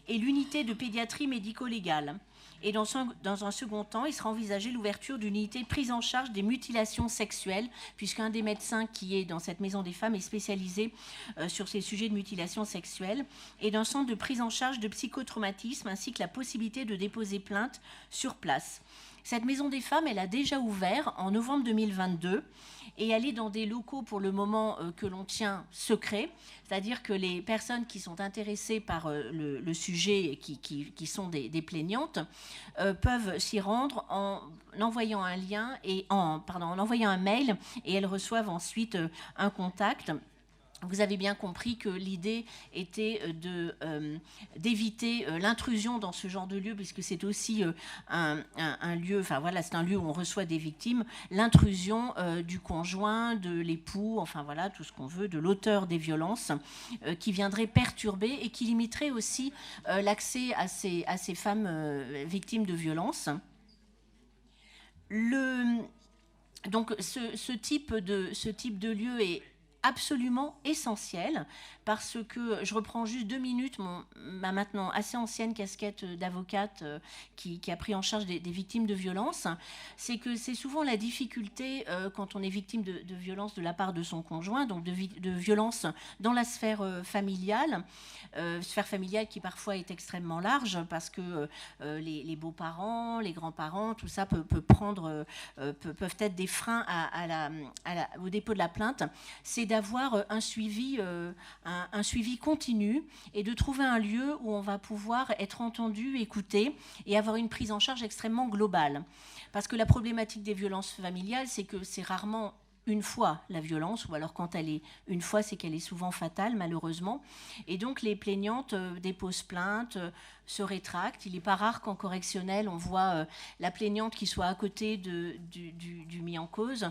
et l'unité de pédiatrie médico-légale. Et dans un second temps, il sera envisagé l'ouverture d'une unité de prise en charge des mutilations sexuelles, puisqu'un des médecins qui est dans cette maison des femmes est spécialisé sur ces sujets de mutilation sexuelle, et d'un centre de prise en charge de psychotraumatisme, ainsi que la possibilité de déposer plainte sur place. Cette maison des femmes, elle a déjà ouvert en novembre 2022 et elle est dans des locaux pour le moment que l'on tient secrets, c'est-à-dire que les personnes qui sont intéressées par le sujet et qui sont des plaignantes peuvent s'y rendre en envoyant un lien en envoyant un mail et elles reçoivent ensuite un contact. Vous avez bien compris que l'idée était d'éviter l'intrusion dans ce genre de lieu, puisque c'est aussi un lieu, enfin voilà, c'est un lieu où on reçoit des victimes, l'intrusion du conjoint, de l'époux, enfin voilà, tout ce qu'on veut, de l'auteur des violences, qui viendrait perturber et qui limiterait aussi l'accès à ces femmes victimes de violences. Donc ce type de lieu est absolument essentiel, parce que je reprends juste 2 minutes ma maintenant assez ancienne casquette d'avocate qui a pris en charge des victimes de violences. C'est que c'est souvent la difficulté quand on est victime de violence de la part de son conjoint, donc de violence dans la sphère familiale qui parfois est extrêmement large, parce que les beaux-parents, les grands-parents, tout ça peuvent être des freins au dépôt de la plainte. C'est d'avoir un suivi continu et de trouver un lieu où on va pouvoir être entendu, écouté et avoir une prise en charge extrêmement globale. Parce que la problématique des violences familiales, c'est que c'est rarement une fois la violence, ou alors quand elle est une fois, c'est qu'elle est souvent fatale, malheureusement. Et donc les plaignantes déposent plainte, se rétractent. Il n'est pas rare qu'en correctionnel, on voit la plaignante qui soit à côté du mis en cause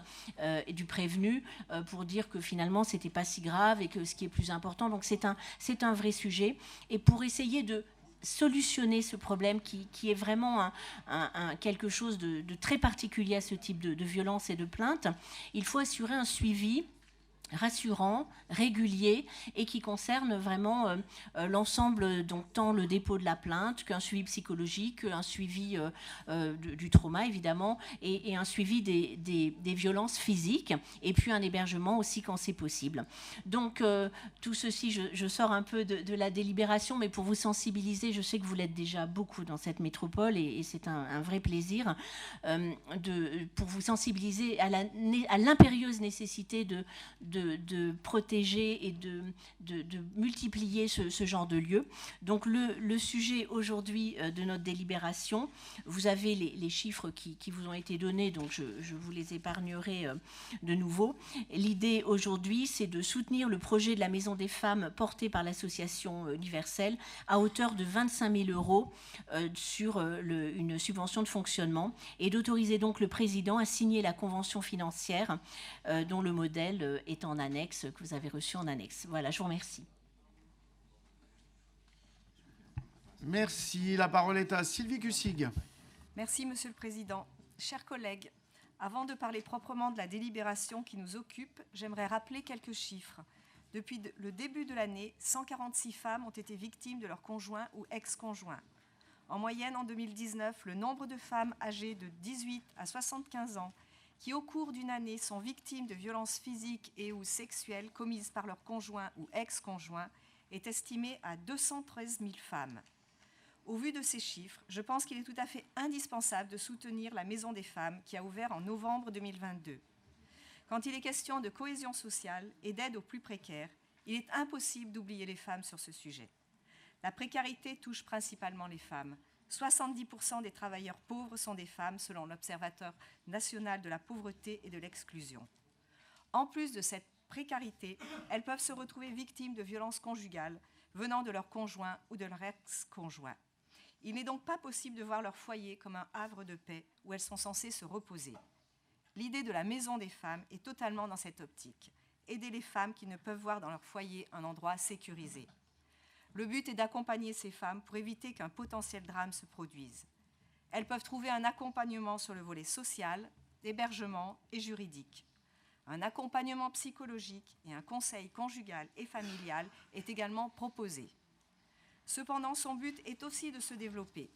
et du prévenu pour dire que finalement, ce n'était pas si grave et que ce qui est plus important. Donc c'est un vrai sujet. Et pour essayer de solutionner ce problème qui est vraiment quelque chose de très particulier à ce type de violence et de plainte, il faut assurer un suivi rassurant, régulier et qui concerne vraiment l'ensemble, donc tant le dépôt de la plainte qu'un suivi psychologique, un suivi du trauma évidemment et un suivi des violences physiques et puis un hébergement aussi quand c'est possible. Donc tout ceci, je sors un peu de la délibération, mais pour vous sensibiliser, je sais que vous l'êtes déjà beaucoup dans cette métropole et c'est un vrai plaisir pour vous sensibiliser à l'impérieuse nécessité de de protéger et de multiplier ce genre de lieux. Donc le sujet aujourd'hui de notre délibération, vous avez les chiffres qui vous ont été donnés, donc je vous les épargnerai de nouveau. L'idée aujourd'hui, c'est de soutenir le projet de la Maison des Femmes porté par l'association universelle à hauteur de 25 000 € sur une subvention de fonctionnement et d'autoriser donc le président à signer la convention financière dont le modèle est en annexe, que vous avez reçu en annexe. Voilà, je vous remercie. Merci. La parole est à Sylvie Cussig. Merci, Monsieur le Président. Chers collègues, avant de parler proprement de la délibération qui nous occupe, j'aimerais rappeler quelques chiffres. Depuis le début de l'année, 146 femmes ont été victimes de leur conjoint ou ex-conjoint. En moyenne, en 2019, le nombre de femmes âgées de 18 à 75 ans qui, au cours d'une année, sont victimes de violences physiques et ou sexuelles commises par leur conjoint ou ex-conjoint est estimé à 213 000 femmes. Au vu de ces chiffres, je pense qu'il est tout à fait indispensable de soutenir la Maison des Femmes qui a ouvert en novembre 2022. Quand il est question de cohésion sociale et d'aide aux plus précaires, il est impossible d'oublier les femmes sur ce sujet. La précarité touche principalement les femmes. 70% des travailleurs pauvres sont des femmes, selon l'Observatoire national de la pauvreté et de l'exclusion. En plus de cette précarité, elles peuvent se retrouver victimes de violences conjugales venant de leur conjoint ou de leur ex-conjoint. Il n'est donc pas possible de voir leur foyer comme un havre de paix où elles sont censées se reposer. L'idée de la Maison des Femmes est totalement dans cette optique. Aider les femmes qui ne peuvent voir dans leur foyer un endroit sécurisé. Le but est d'accompagner ces femmes pour éviter qu'un potentiel drame se produise. Elles peuvent trouver un accompagnement sur le volet social, d'hébergement et juridique. Un accompagnement psychologique et un conseil conjugal et familial est également proposé. Cependant, son but est aussi de se développer.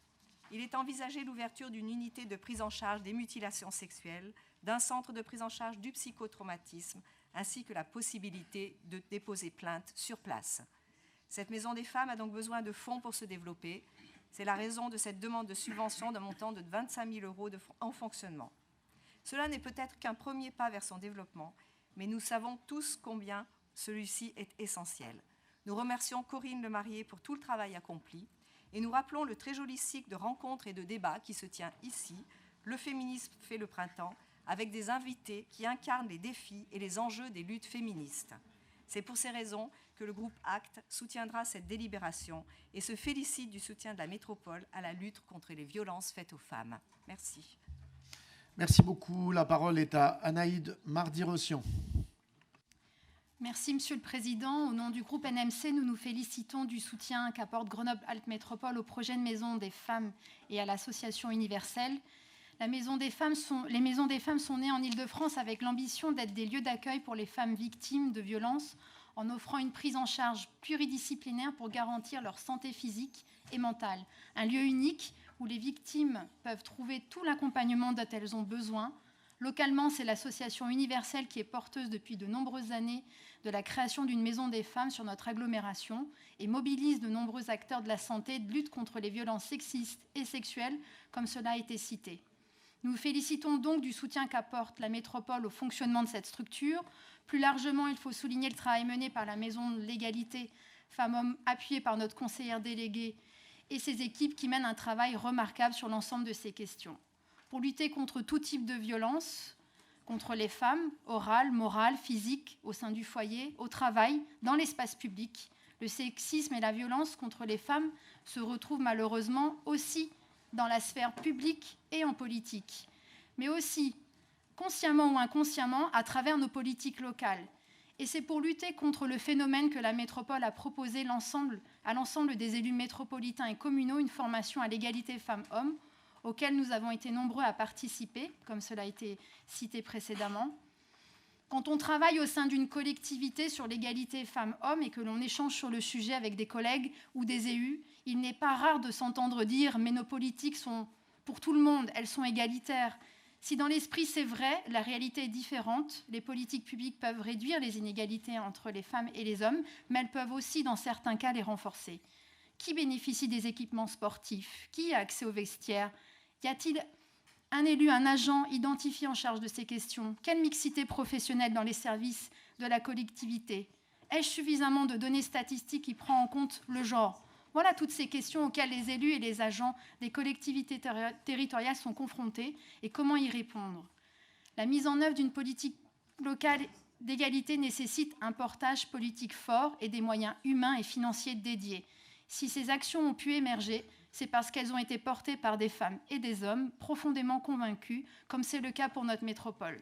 Il est envisagé l'ouverture d'une unité de prise en charge des mutilations sexuelles, d'un centre de prise en charge du psychotraumatisme, ainsi que la possibilité de déposer plainte sur place. Cette Maison des Femmes a donc besoin de fonds pour se développer. C'est la raison de cette demande de subvention d'un montant de 25 000 € en fonctionnement. Cela n'est peut-être qu'un premier pas vers son développement, mais nous savons tous combien celui-ci est essentiel. Nous remercions Corinne Lemarié pour tout le travail accompli et nous rappelons le très joli cycle de rencontres et de débats qui se tient ici, Le féminisme fait le printemps, avec des invités qui incarnent les défis et les enjeux des luttes féministes. C'est pour ces raisons que le groupe ACT soutiendra cette délibération et se félicite du soutien de la métropole à la lutte contre les violences faites aux femmes. Merci. Merci beaucoup. La parole est à Anaïde Mardy-Rossian. Merci, Monsieur le Président. Au nom du groupe NMC, nous nous félicitons du soutien qu'apporte Grenoble-Alpes Métropole au projet de Maison des Femmes et à l'association universelle. Les maisons des femmes sont nées en Île-de-France avec l'ambition d'être des lieux d'accueil pour les femmes victimes de violences en offrant une prise en charge pluridisciplinaire pour garantir leur santé physique et mentale. Un lieu unique où les victimes peuvent trouver tout l'accompagnement dont elles ont besoin. Localement, c'est l'association universelle qui est porteuse depuis de nombreuses années de la création d'une maison des femmes sur notre agglomération et mobilise de nombreux acteurs de la santé de lutte contre les violences sexistes et sexuelles, comme cela a été cité. Nous nous félicitons donc du soutien qu'apporte la métropole au fonctionnement de cette structure. Plus largement, il faut souligner le travail mené par la Maison de l'égalité femmes-hommes, appuyée par notre conseillère déléguée et ses équipes qui mènent un travail remarquable sur l'ensemble de ces questions. Pour lutter contre tout type de violence, contre les femmes, orales, morales, physiques, au sein du foyer, au travail, dans l'espace public, le sexisme et la violence contre les femmes se retrouvent malheureusement aussi dans la sphère publique et en politique, mais aussi, consciemment ou inconsciemment, à travers nos politiques locales. Et c'est pour lutter contre le phénomène que la métropole a proposé à l'ensemble des élus métropolitains et communaux une formation à l'égalité femmes-hommes, auquel nous avons été nombreux à participer, comme cela a été cité précédemment. Quand on travaille au sein d'une collectivité sur l'égalité femmes-hommes et que l'on échange sur le sujet avec des collègues ou des élus, il n'est pas rare de s'entendre dire « mais nos politiques sont pour tout le monde, elles sont égalitaires ». Si dans l'esprit c'est vrai, la réalité est différente. Les politiques publiques peuvent réduire les inégalités entre les femmes et les hommes, mais elles peuvent aussi, dans certains cas, les renforcer. Qui bénéficie des équipements sportifs? Qui a accès aux vestiaires? Y a-t-il un élu, un agent identifié en charge de ces questions? Quelle mixité professionnelle dans les services de la collectivité? Ai-je suffisamment de données statistiques qui prennent en compte le genre? Voilà toutes ces questions auxquelles les élus et les agents des collectivités territoriales sont confrontés et comment y répondre. La mise en œuvre d'une politique locale d'égalité nécessite un portage politique fort et des moyens humains et financiers dédiés. Si ces actions ont pu émerger, c'est parce qu'elles ont été portées par des femmes et des hommes profondément convaincus, comme c'est le cas pour notre métropole.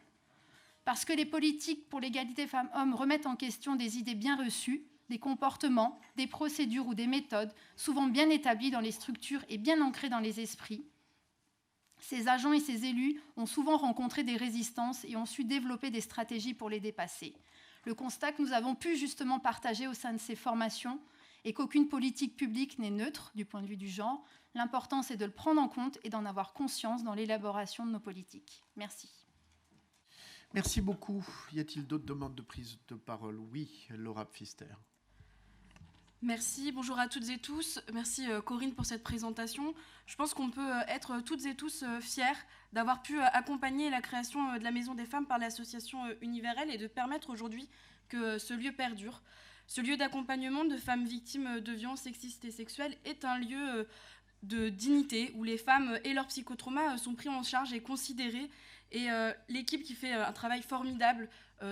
Parce que les politiques pour l'égalité femmes-hommes remettent en question des idées bien reçues, des comportements, des procédures ou des méthodes, souvent bien établies dans les structures et bien ancrées dans les esprits. Ces agents et ces élus ont souvent rencontré des résistances et ont su développer des stratégies pour les dépasser. Le constat que nous avons pu justement partager au sein de ces formations est qu'aucune politique publique n'est neutre du point de vue du genre. L'important, c'est de le prendre en compte et d'en avoir conscience dans l'élaboration de nos politiques. Merci. Merci beaucoup. Y a-t-il d'autres demandes de prise de parole? Oui, Laura Pfister. Merci, bonjour à toutes et tous. Merci Corinne pour cette présentation. Je pense qu'on peut être toutes et tous fiers d'avoir pu accompagner la création de la Maison des Femmes par l'association Univerel et de permettre aujourd'hui que ce lieu perdure. Ce lieu d'accompagnement de femmes victimes de violences sexistes et sexuelles est un lieu de dignité où les femmes et leurs psychotraumas sont pris en charge et considérés. Et l'équipe qui fait un travail formidable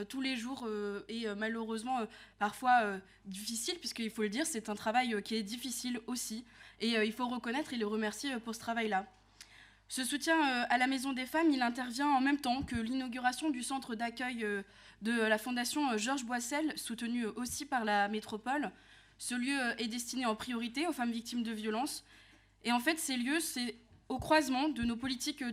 tous les jours et malheureusement parfois difficile, puisqu'il faut le dire, c'est un travail qui est difficile aussi. Et il faut reconnaître et le remercier pour ce travail-là. Ce soutien à la Maison des Femmes, il intervient en même temps que l'inauguration du centre d'accueil de la Fondation Georges Boissel, soutenu aussi par la métropole. Ce lieu est destiné en priorité aux femmes victimes de violences. Et en fait, ces lieux, c'est au croisement de nos politiques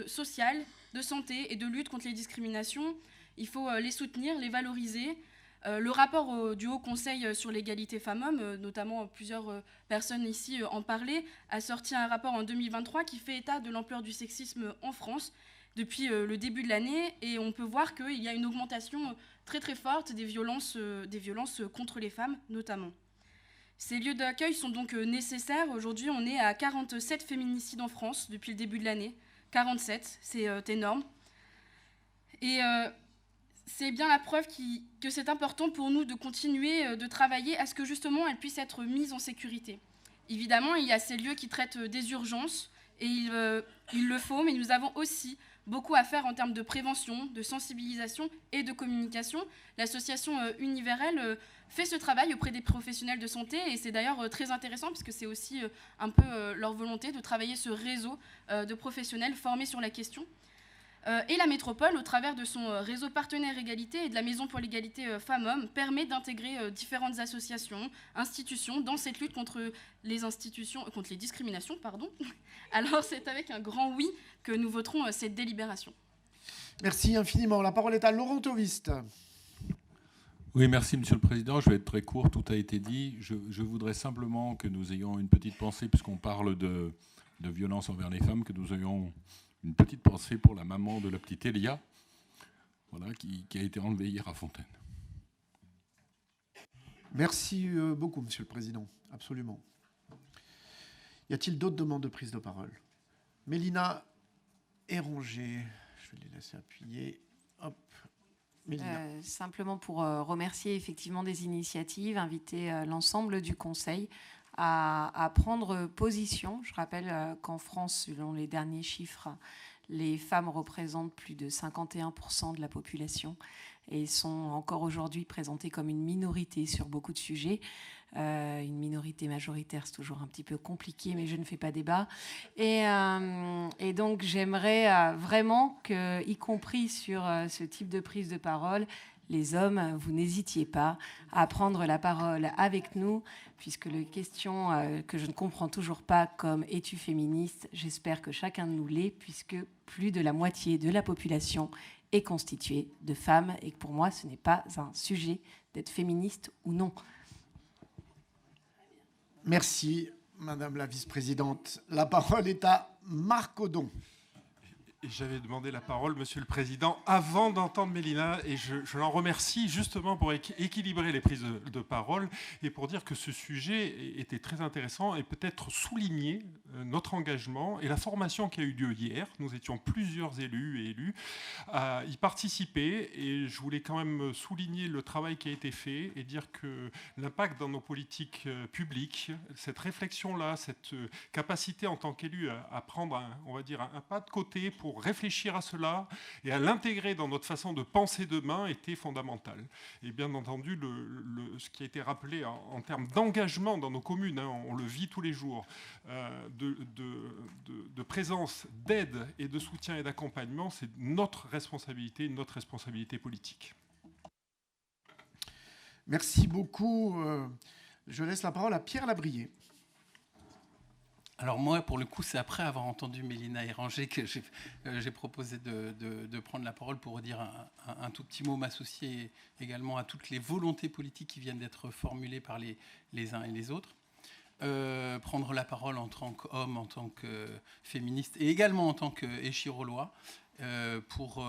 sociales, de santé et de lutte contre les discriminations. Il faut les soutenir, les valoriser. Le rapport du Haut Conseil sur l'égalité femmes-hommes, notamment plusieurs personnes ici en parlaient, a sorti un rapport en 2023 qui fait état de l'ampleur du sexisme en France depuis le début de l'année. Et on peut voir qu'il y a une augmentation très très forte des violences contre les femmes notamment. Ces lieux d'accueil sont donc nécessaires. Aujourd'hui, on est à 47 féminicides en France depuis le début de l'année. 47, c'est énorme. Et c'est bien la preuve que c'est important pour nous de continuer de travailler à ce que justement elles puissent être mises en sécurité. Évidemment, il y a ces lieux qui traitent des urgences, et il le faut, mais nous avons aussi beaucoup à faire en termes de prévention, de sensibilisation et de communication. L'association Univerel fait ce travail auprès des professionnels de santé, et c'est d'ailleurs très intéressant parce que c'est aussi un peu leur volonté de travailler ce réseau de professionnels formés sur la question. Et la métropole, au travers de son réseau partenaire égalité et de la Maison pour l'égalité femmes-hommes, permet d'intégrer différentes associations, institutions dans cette lutte contre les discriminations. Alors c'est avec un grand oui que nous voterons cette délibération. Merci infiniment. La parole est à Laurent Toviste. Oui, merci Monsieur le Président. Je vais être très court, tout a été dit. Je voudrais simplement que nous ayons une petite pensée, puisqu'on parle de violence envers les femmes, que nous ayons une petite pensée pour la maman de la petite Elia, voilà, qui a été enlevée hier à Fontaine. Merci beaucoup, Monsieur le Président. Absolument. Y a-t-il d'autres demandes de prise de parole? Mélina Héranger, je vais les laisser appuyer. Hop. Simplement pour remercier effectivement des initiatives, inviter l'ensemble du Conseil à prendre position. Je rappelle qu'en France, selon les derniers chiffres, les femmes représentent plus de 51% de la population et sont encore aujourd'hui présentées comme une minorité sur beaucoup de sujets. Une minorité majoritaire, c'est toujours un petit peu compliqué, mais je ne fais pas débat. Et donc, j'aimerais vraiment que, y compris sur ce type de prise de parole, les hommes, vous n'hésitiez pas à prendre la parole avec nous, puisque les questions que je ne comprends toujours pas, comme « es-tu féministe ?», j'espère que chacun de nous l'est, puisque plus de la moitié de la population est constituée de femmes, et que pour moi, ce n'est pas un sujet d'être féministe ou non. Merci, Madame la Vice-présidente. La parole est à Marc Audon. Et j'avais demandé la parole, Monsieur le Président, avant d'entendre Mélina, et je l'en remercie justement pour équilibrer les prises de parole et pour dire que ce sujet était très intéressant et peut-être souligner notre engagement et la formation qui a eu lieu hier. Nous étions plusieurs élus et élues à y participer, et je voulais quand même souligner le travail qui a été fait et dire que l'impact dans nos politiques publiques, cette réflexion-là, cette capacité en tant qu'élu à prendre, on va dire, un pas de côté pour réfléchir à cela et à l'intégrer dans notre façon de penser demain était fondamental. Et bien entendu, ce qui a été rappelé en termes d'engagement dans nos communes, hein, on le vit tous les jours, de présence, d'aide et de soutien et d'accompagnement, c'est notre responsabilité politique. Merci beaucoup. Je laisse la parole à Pierre Labrier. Alors moi, pour le coup, c'est après avoir entendu Mélina Héranger que j'ai proposé de prendre la parole pour dire un tout petit mot, m'associer également à toutes les volontés politiques qui viennent d'être formulées par les uns et les autres. Prendre la parole en tant qu'homme, en tant que féministe et également en tant qu'échirolois pour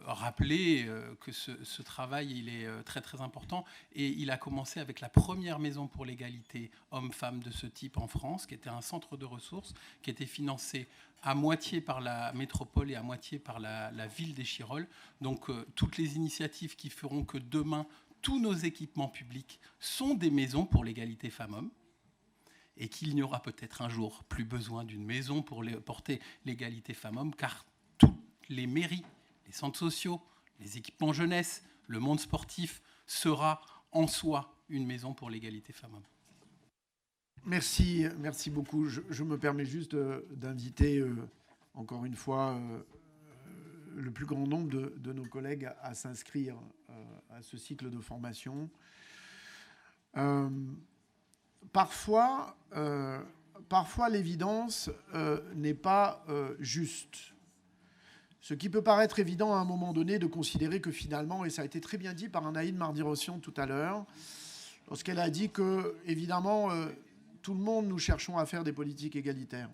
rappeler que ce travail il est très très important, et il a commencé avec la première maison pour l'égalité hommes-femmes de ce type en France, qui était un centre de ressources qui était financé à moitié par la métropole et à moitié par la ville d'Échirolles. Donc toutes les initiatives qui feront que demain tous nos équipements publics sont des maisons pour l'égalité femmes-hommes, et qu'il n'y aura peut-être un jour plus besoin d'une maison pour porter l'égalité femmes-hommes, car les mairies, les centres sociaux, les équipements jeunesse, le monde sportif sera en soi une maison pour l'égalité femmes-hommes. Merci beaucoup. Je me permets juste d'inviter encore une fois le plus grand nombre de nos collègues à s'inscrire à ce cycle de formation. Parfois, l'évidence n'est pas juste. Ce qui peut paraître évident à un moment donné de considérer que finalement, et ça a été très bien dit par Anaïde Mardi-Rossian tout à l'heure, lorsqu'elle a dit que, évidemment, tout le monde, nous cherchons à faire des politiques égalitaires.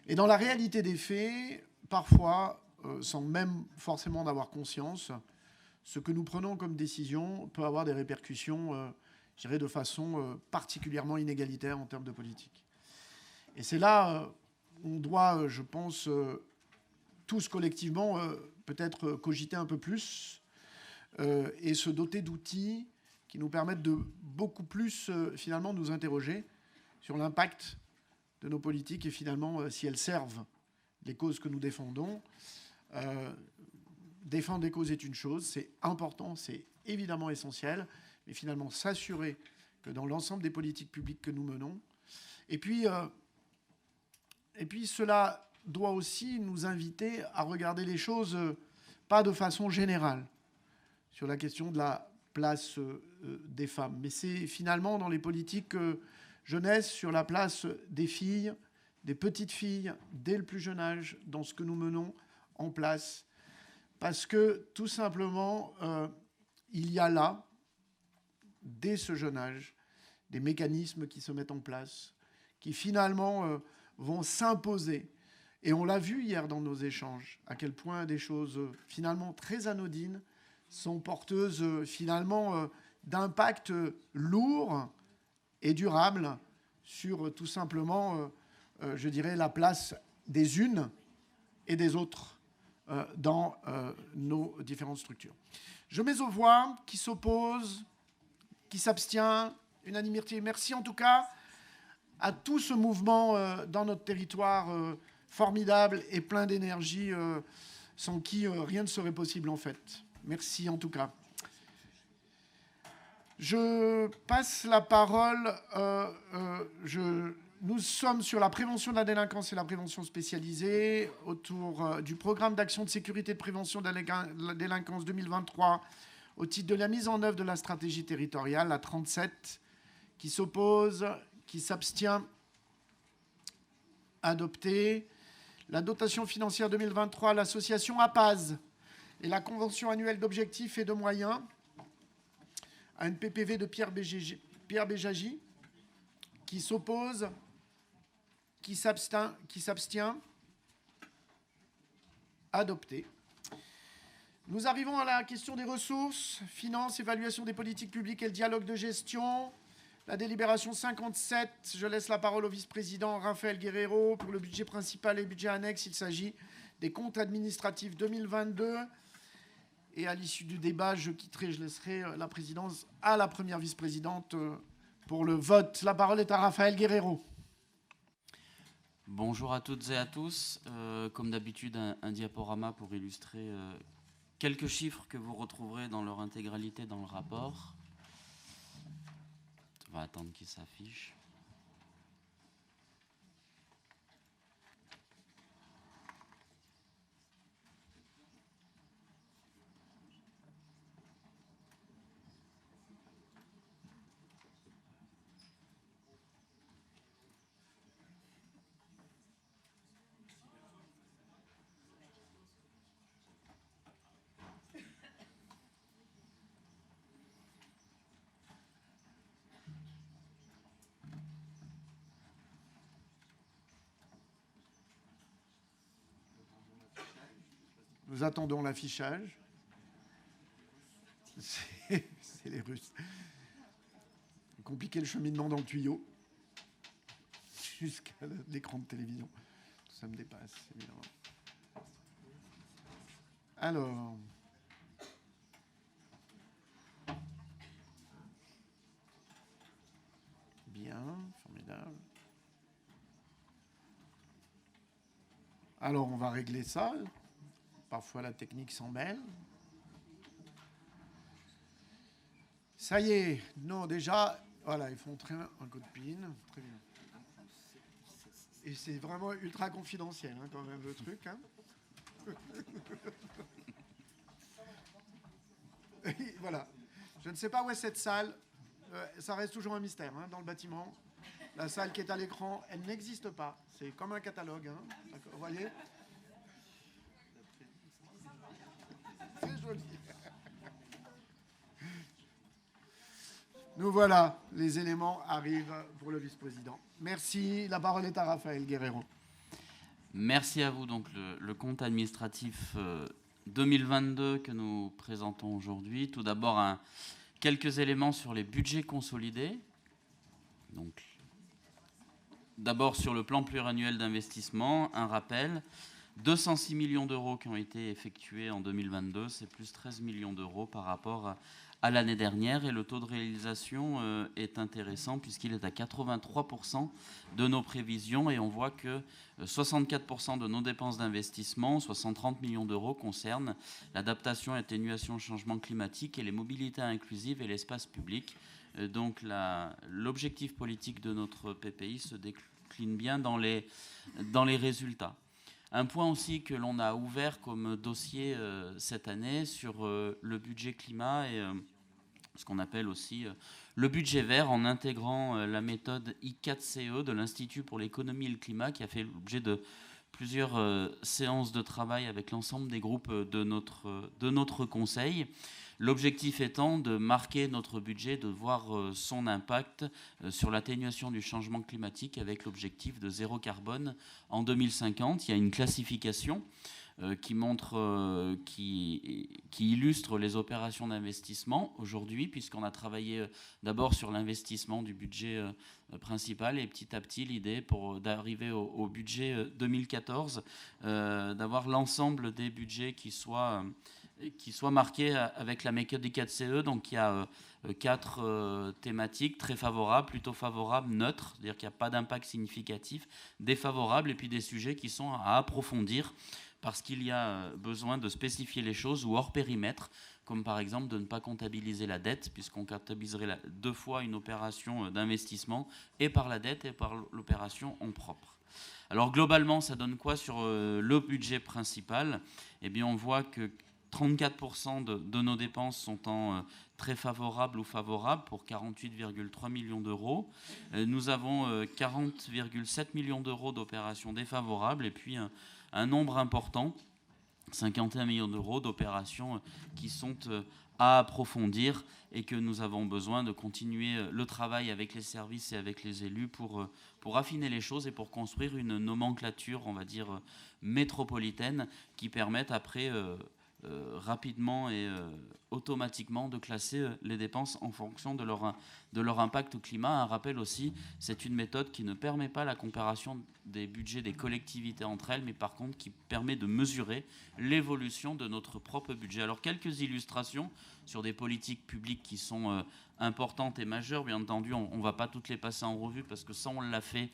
Et dans la réalité des faits, parfois, sans même forcément en avoir conscience, ce que nous prenons comme décision peut avoir des répercussions, je dirais, de façon particulièrement inégalitaire en termes de politique. Et c'est là où on doit, je pense, tous collectivement, peut-être cogiter un peu plus et se doter d'outils qui nous permettent de beaucoup plus, finalement, nous interroger sur l'impact de nos politiques et finalement, si elles servent les causes que nous défendons. Défendre des causes est une chose, c'est important, c'est évidemment essentiel, mais finalement s'assurer que dans l'ensemble des politiques publiques que nous menons, et puis cela doit aussi nous inviter à regarder les choses pas de façon générale sur la question de la place des femmes, mais c'est finalement dans les politiques jeunesse sur la place des filles, des petites filles, dès le plus jeune âge, dans ce que nous menons en place. Parce que tout simplement, il y a là, dès ce jeune âge, des mécanismes qui se mettent en place, qui finalement vont s'imposer. Et on l'a vu hier dans nos échanges, à quel point des choses finalement très anodines sont porteuses finalement d'impact lourd et durable sur tout simplement, je dirais, la place des unes et des autres dans nos différentes structures. Je mets aux voix, qui s'oppose, qui s'abstient, unanimité. Merci en tout cas à tout ce mouvement dans notre territoire formidable et plein d'énergie, sans qui rien ne serait possible en fait. Merci en tout cas. Je passe la parole. Nous sommes sur la prévention de la délinquance et la prévention spécialisée autour du programme d'action de sécurité et de prévention de la délinquance 2023 au titre de la mise en œuvre de la stratégie territoriale, la 37, qui s'oppose, qui s'abstient, adopté. La dotation financière 2023 à l'association APAZ et la convention annuelle d'objectifs et de moyens à une PPV de Pierre Béjagie, qui s'oppose, qui s'abstient, adopté. Nous arrivons à la question des ressources, finances, évaluation des politiques publiques et le dialogue de gestion. La délibération 57, je laisse la parole au vice-président Raphaël Guerrero. Pour le budget principal et le budget annexe, il s'agit des comptes administratifs 2022. Et à l'issue du débat, je laisserai la présidence à la première vice-présidente pour le vote. La parole est à Raphaël Guerrero. Bonjour à toutes et à tous. Comme d'habitude, un diaporama pour illustrer quelques chiffres que vous retrouverez dans leur intégralité dans le rapport. On va attendre qu'il s'affiche. Nous attendons l'affichage. C'est les Russes. Compliquer le cheminement dans le tuyau jusqu'à l'écran de télévision. Ça me dépasse, évidemment. Alors... Bien, formidable. Alors, on va régler ça. Parfois, la technique s'en mêle. Ça y est. Non, déjà, voilà, ils font entrer un coup de pin. Très bien. Et c'est vraiment ultra confidentiel, hein, quand même, le truc. Hein. Et voilà. Je ne sais pas où est cette salle. Ça reste toujours un mystère, hein, dans le bâtiment. La salle qui est à l'écran, elle n'existe pas. C'est comme un catalogue. Hein. Vous voyez ? C'est joli. Nous voilà, les éléments arrivent pour le vice-président. Merci, la parole est à Raphaël Guerrero. Merci à vous. Donc le compte administratif 2022 que nous présentons aujourd'hui. Tout d'abord, quelques éléments sur les budgets consolidés. Donc, d'abord sur le plan pluriannuel d'investissement, un rappel. 206 millions d'euros qui ont été effectués en 2022, c'est plus 13 millions d'euros par rapport à l'année dernière. Et le taux de réalisation est intéressant puisqu'il est à 83% de nos prévisions. Et on voit que 64% de nos dépenses d'investissement, soit 130 millions d'euros, concernent l'adaptation, atténuation au changement climatique et les mobilités inclusives et l'espace public. Donc l'objectif politique de notre PPI se décline bien dans les résultats. Un point aussi que l'on a ouvert comme dossier cette année sur le budget climat et ce qu'on appelle aussi le budget vert en intégrant la méthode I4CE de l'Institut pour l'économie et le climat qui a fait l'objet de plusieurs séances de travail avec l'ensemble des groupes de notre conseil. L'objectif étant de marquer notre budget, de voir son impact sur l'atténuation du changement climatique avec l'objectif de zéro carbone en 2050. Il y a une classification qui montre, qui illustre les opérations d'investissement aujourd'hui, puisqu'on a travaillé d'abord sur l'investissement du budget principal et petit à petit l'idée d'arriver au budget 2014, d'avoir l'ensemble des budgets qui soient marqués avec la méthode I4CE. Donc il y a 4 thématiques très favorables, plutôt favorables, neutres, c'est-à-dire qu'il n'y a pas d'impact significatif, défavorables, et puis des sujets qui sont à approfondir parce qu'il y a besoin de spécifier les choses ou hors périmètre, comme par exemple de ne pas comptabiliser la dette, puisqu'on comptabiliserait 2 fois une opération d'investissement, et par la dette et par l'opération en propre. Alors globalement, ça donne quoi sur le budget principal ? Eh bien, on voit que 34% de nos dépenses sont en très favorables ou favorables pour 48,3 millions d'euros. Nous avons 40,7 millions d'euros d'opérations défavorables et puis un nombre important, 51 millions d'euros d'opérations qui sont à approfondir et que nous avons besoin de continuer le travail avec les services et avec les élus pour affiner les choses et pour construire une nomenclature, on va dire, métropolitaine qui permette après rapidement et automatiquement de classer les dépenses en fonction de leur impact au climat. Un rappel aussi, c'est une méthode qui ne permet pas la comparaison des budgets des collectivités entre elles, mais par contre qui permet de mesurer l'évolution de notre propre budget. Alors quelques illustrations sur des politiques publiques qui sont importantes et majeures. Bien entendu, on ne va pas toutes les passer en revue parce que ça, on l'a fait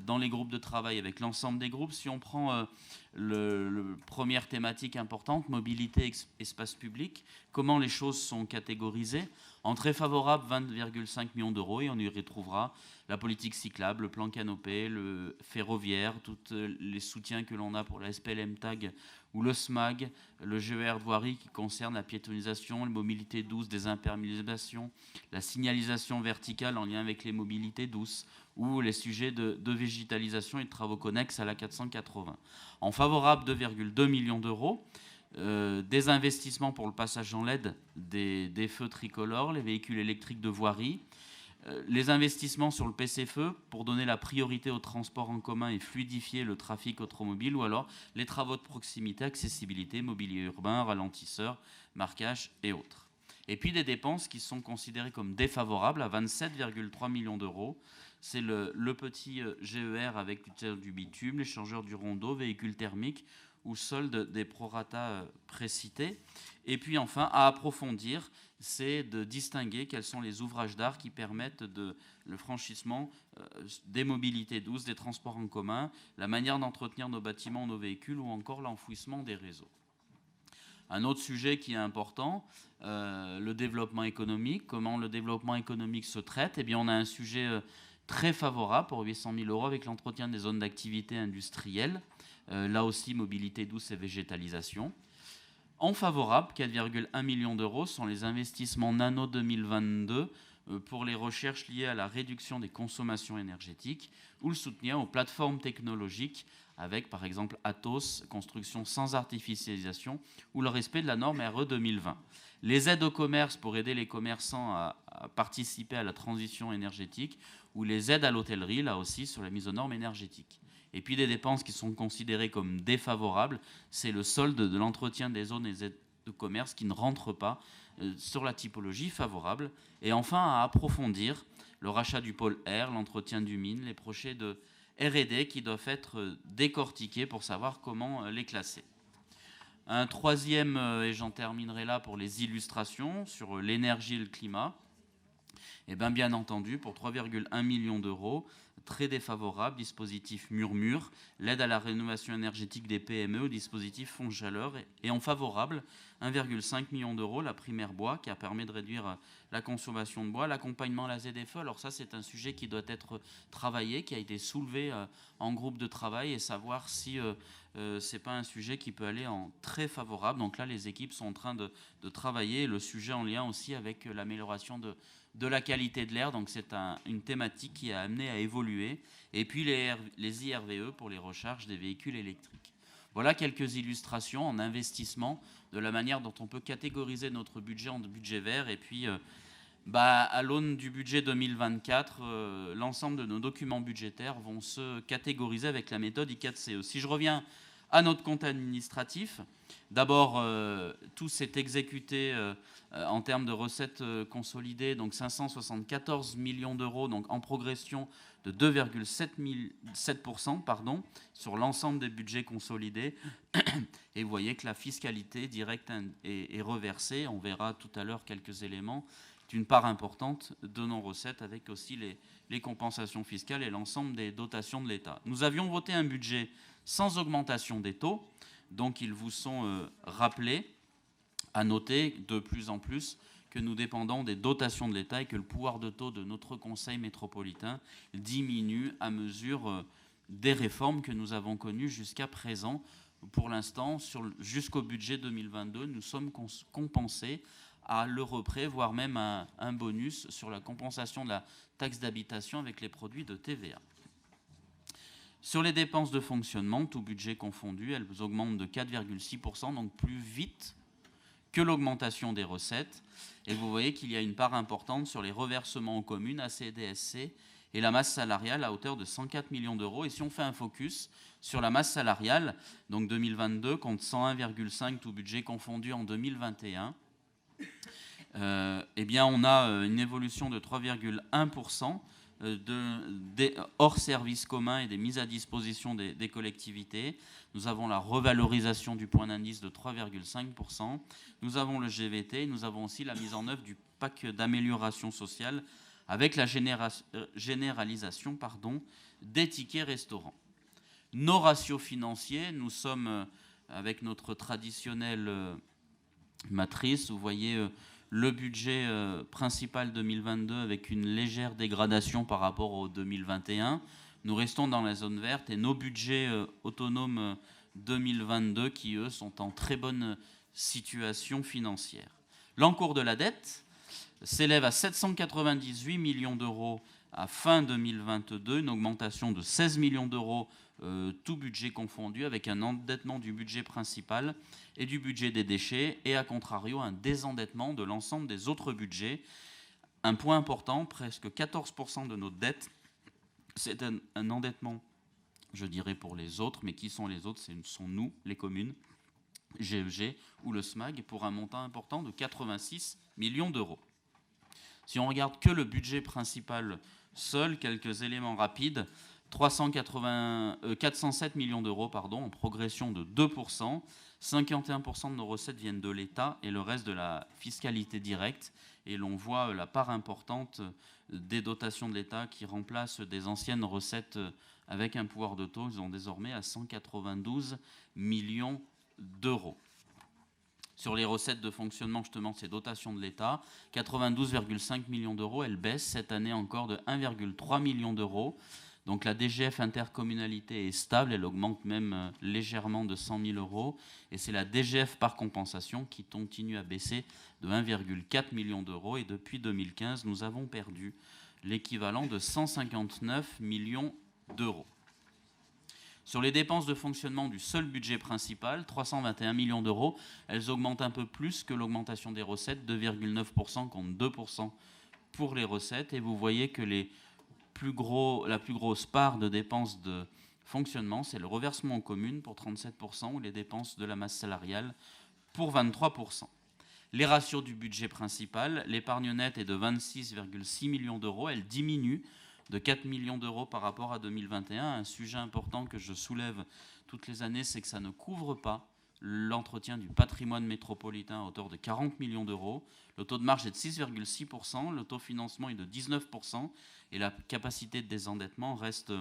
dans les groupes de travail avec l'ensemble des groupes. Si on prend le première thématique importante, mobilité, espace public, comment les choses sont catégorisées. En très favorable, 20,5 millions d'euros, et on y retrouvera la politique cyclable, le plan canopé, le ferroviaire, tous les soutiens que l'on a pour la SPLM TAG ou le SMAG, le GER de voirie qui concerne la piétonisation, la mobilité douce, des imperméabilisations, la signalisation verticale en lien avec les mobilités douces, ou les sujets de végétalisation et de travaux connexes à la 480. En favorable, 2,2 millions d'euros. Des investissements pour le passage en LED des feux tricolores, les véhicules électriques de voirie, les investissements sur le PCFE pour donner la priorité au transport en commun et fluidifier le trafic automobile, ou alors les travaux de proximité, accessibilité, mobilier urbain, ralentisseurs, marquage et autres. Et puis des dépenses qui sont considérées comme défavorables à 27,3 millions d'euros. C'est le petit GER avec du bitume, l'échangeur du rondeau, véhicules thermiques, ou solde des prorata précités. Et puis enfin, à approfondir, c'est de distinguer quels sont les ouvrages d'art qui permettent le franchissement des mobilités douces, des transports en commun, la manière d'entretenir nos bâtiments, nos véhicules, ou encore l'enfouissement des réseaux. Un autre sujet qui est important, le développement économique. Comment le développement économique se traite? Eh bien, on a un sujet très favorable pour 800 000 euros avec l'entretien des zones d'activité industrielle. Là aussi, mobilité douce et végétalisation. En favorable, 4,1 millions d'euros sont les investissements Nano 2022 pour les recherches liées à la réduction des consommations énergétiques ou le soutien aux plateformes technologiques avec, par exemple, Atos, construction sans artificialisation, ou le respect de la norme RE 2020. Les aides au commerce pour aider les commerçants à participer à la transition énergétique, ou les aides à l'hôtellerie, là aussi, sur la mise aux normes énergétiques. Et puis des dépenses qui sont considérées comme défavorables, c'est le solde de l'entretien des zones et des aides de commerce qui ne rentrent pas sur la typologie favorable. Et enfin, à approfondir, le rachat du pôle R, l'entretien du mine, les projets de R&D qui doivent être décortiqués pour savoir comment les classer. Un troisième, et j'en terminerai là pour les illustrations, sur l'énergie et le climat. Et bien entendu, pour 3,1 millions d'euros, très défavorable, dispositif Murmure, l'aide à la rénovation énergétique des PME, au dispositif Fonds Chaleur, et en favorable, 1,5 million d'euros, la primaire bois, qui a permis de réduire la consommation de bois, l'accompagnement à la ZFE. Alors ça, c'est un sujet qui doit être travaillé, qui a été soulevé en groupe de travail, et savoir si c'est pas un sujet qui peut aller en très favorable. Donc là, les équipes sont en train de travailler, le sujet en lien aussi avec l'amélioration de la qualité de l'air, donc c'est une thématique qui a amené à évoluer. Et puis les IRVE pour les recharges des véhicules électriques. Voilà quelques illustrations en investissement de la manière dont on peut catégoriser notre budget en budget vert. Et puis, à l'aune du budget 2024, l'ensemble de nos documents budgétaires vont se catégoriser avec la méthode I4CE. Si je reviens à notre compte administratif, d'abord, tout s'est exécuté en termes de recettes consolidées, donc 574 millions d'euros, donc en progression de 2,7% sur l'ensemble des budgets consolidés. Et vous voyez que la fiscalité directe est reversée. On verra tout à l'heure quelques éléments. C'est une part importante de nos recettes avec aussi les compensations fiscales et l'ensemble des dotations de l'État. Nous avions voté un budget sans augmentation des taux, donc ils vous sont rappelés. À noter de plus en plus que nous dépendons des dotations de l'État et que le pouvoir de taux de notre conseil métropolitain diminue à mesure des réformes que nous avons connues jusqu'à présent. Pour l'instant, jusqu'au budget 2022, nous sommes compensés à l'euro près, voire même un bonus sur la compensation de la taxe d'habitation avec les produits de TVA. Sur les dépenses de fonctionnement, tout budget confondu, elles augmentent de 4,6%, donc plus vite que l'augmentation des recettes. Et vous voyez qu'il y a une part importante sur les reversements aux communes, ACDSC, et la masse salariale à hauteur de 104 millions d'euros. Et si on fait un focus sur la masse salariale, donc 2022 contre 101,5 tout budget confondu en 2021, eh bien on a une évolution de 3,1% hors services communs et des mises à disposition des collectivités. Nous avons la revalorisation du point d'indice de 3,5%. Nous avons le GVT. Nous avons aussi la mise en œuvre du pack d'amélioration sociale avec la généralisation des tickets restaurants. Nos ratios financiers, nous sommes avec notre traditionnelle matrice. Vous voyez le budget principal 2022 avec une légère dégradation par rapport au 2021. Nous restons dans la zone verte et nos budgets autonomes 2022 qui, eux, sont en très bonne situation financière. L'encours de la dette s'élève à 798 millions d'euros à fin 2022, une augmentation de 16 millions d'euros tout budget confondu, avec un endettement du budget principal et du budget des déchets, et à contrario un désendettement de l'ensemble des autres budgets. Un point important, presque 14% de notre dette, c'est un endettement, je dirais, pour les autres, mais qui sont les autres? Ce sont nous, les communes, GEG ou le SMAG, pour un montant important de 86 millions d'euros. Si on regarde que le budget principal seul, quelques éléments rapides: 407 millions d'euros, en progression de 2%. 51% de nos recettes viennent de l'État et le reste de la fiscalité directe. Et l'on voit la part importante des dotations de l'État qui remplacent des anciennes recettes avec un pouvoir de taux. Ils sont désormais à 192 millions d'euros. Sur les recettes de fonctionnement, justement, ces dotations de l'État, 92,5 millions d'euros, elles baissent cette année encore de 1,3 million d'euros. Donc la DGF intercommunalité est stable, elle augmente même légèrement de 100 000 euros. Et c'est la DGF par compensation qui continue à baisser de 1,4 million d'euros. Et depuis 2015, nous avons perdu l'équivalent de 159 millions d'euros. Sur les dépenses de fonctionnement du seul budget principal, 321 millions d'euros, elles augmentent un peu plus que l'augmentation des recettes, 2,9% contre 2% pour les recettes. Et vous voyez que la plus grosse part de dépenses de fonctionnement, c'est le reversement aux communes pour 37% ou les dépenses de la masse salariale pour 23%. Les ratios du budget principal, l'épargne nette est de 26,6 millions d'euros, elle diminue de 4 millions d'euros par rapport à 2021. Un sujet important que je soulève toutes les années, c'est que ça ne couvre pas l'entretien du patrimoine métropolitain à hauteur de 40 millions d'euros. Le taux de marge est de 6,6%, le taux de financement est de 19% et la capacité de désendettement reste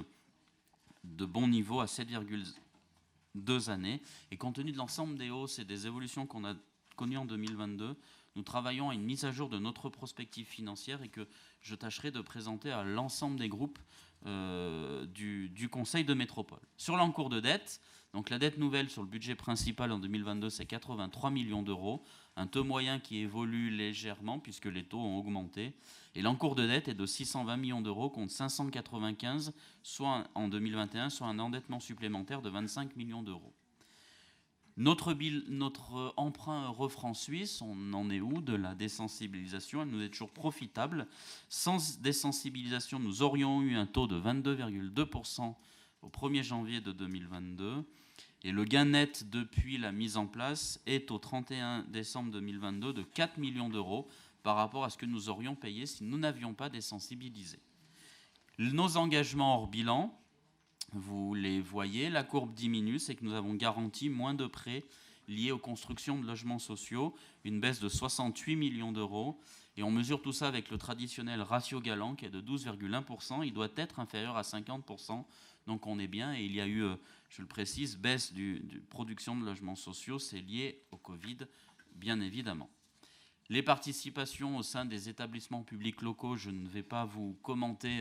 de bon niveau à 7,2 années. Et compte tenu de l'ensemble des hausses et des évolutions qu'on a connues en 2022, nous travaillons à une mise à jour de notre prospective financière et que je tâcherai de présenter à l'ensemble des groupes du Conseil de métropole. Sur l'encours de dette, donc la dette nouvelle sur le budget principal en 2022, c'est 83 millions d'euros, un taux moyen qui évolue légèrement puisque les taux ont augmenté. Et l'encours de dette est de 620 millions d'euros contre 595, soit en 2021, soit un endettement supplémentaire de 25 millions d'euros. Notre emprunt euro-franc suisse, on en est où de la désensibilisation? Elle nous est toujours profitable. Sans désensibilisation, nous aurions eu un taux de 22,2% au 1er janvier de 2022. Et le gain net depuis la mise en place est au 31 décembre 2022 de 4 millions d'euros par rapport à ce que nous aurions payé si nous n'avions pas désensibilisé. Nos engagements hors bilan, vous les voyez, la courbe diminue, c'est que nous avons garanti moins de prêts liés aux constructions de logements sociaux, une baisse de 68 millions d'euros. Et on mesure tout ça avec le traditionnel ratio Galan qui est de 12,1%. Il doit être inférieur à 50%, donc on est bien. Et il y a eu, je le précise, baisse de production de logements sociaux, c'est lié au Covid, bien évidemment. Les participations au sein des établissements publics locaux, je ne vais pas vous commenter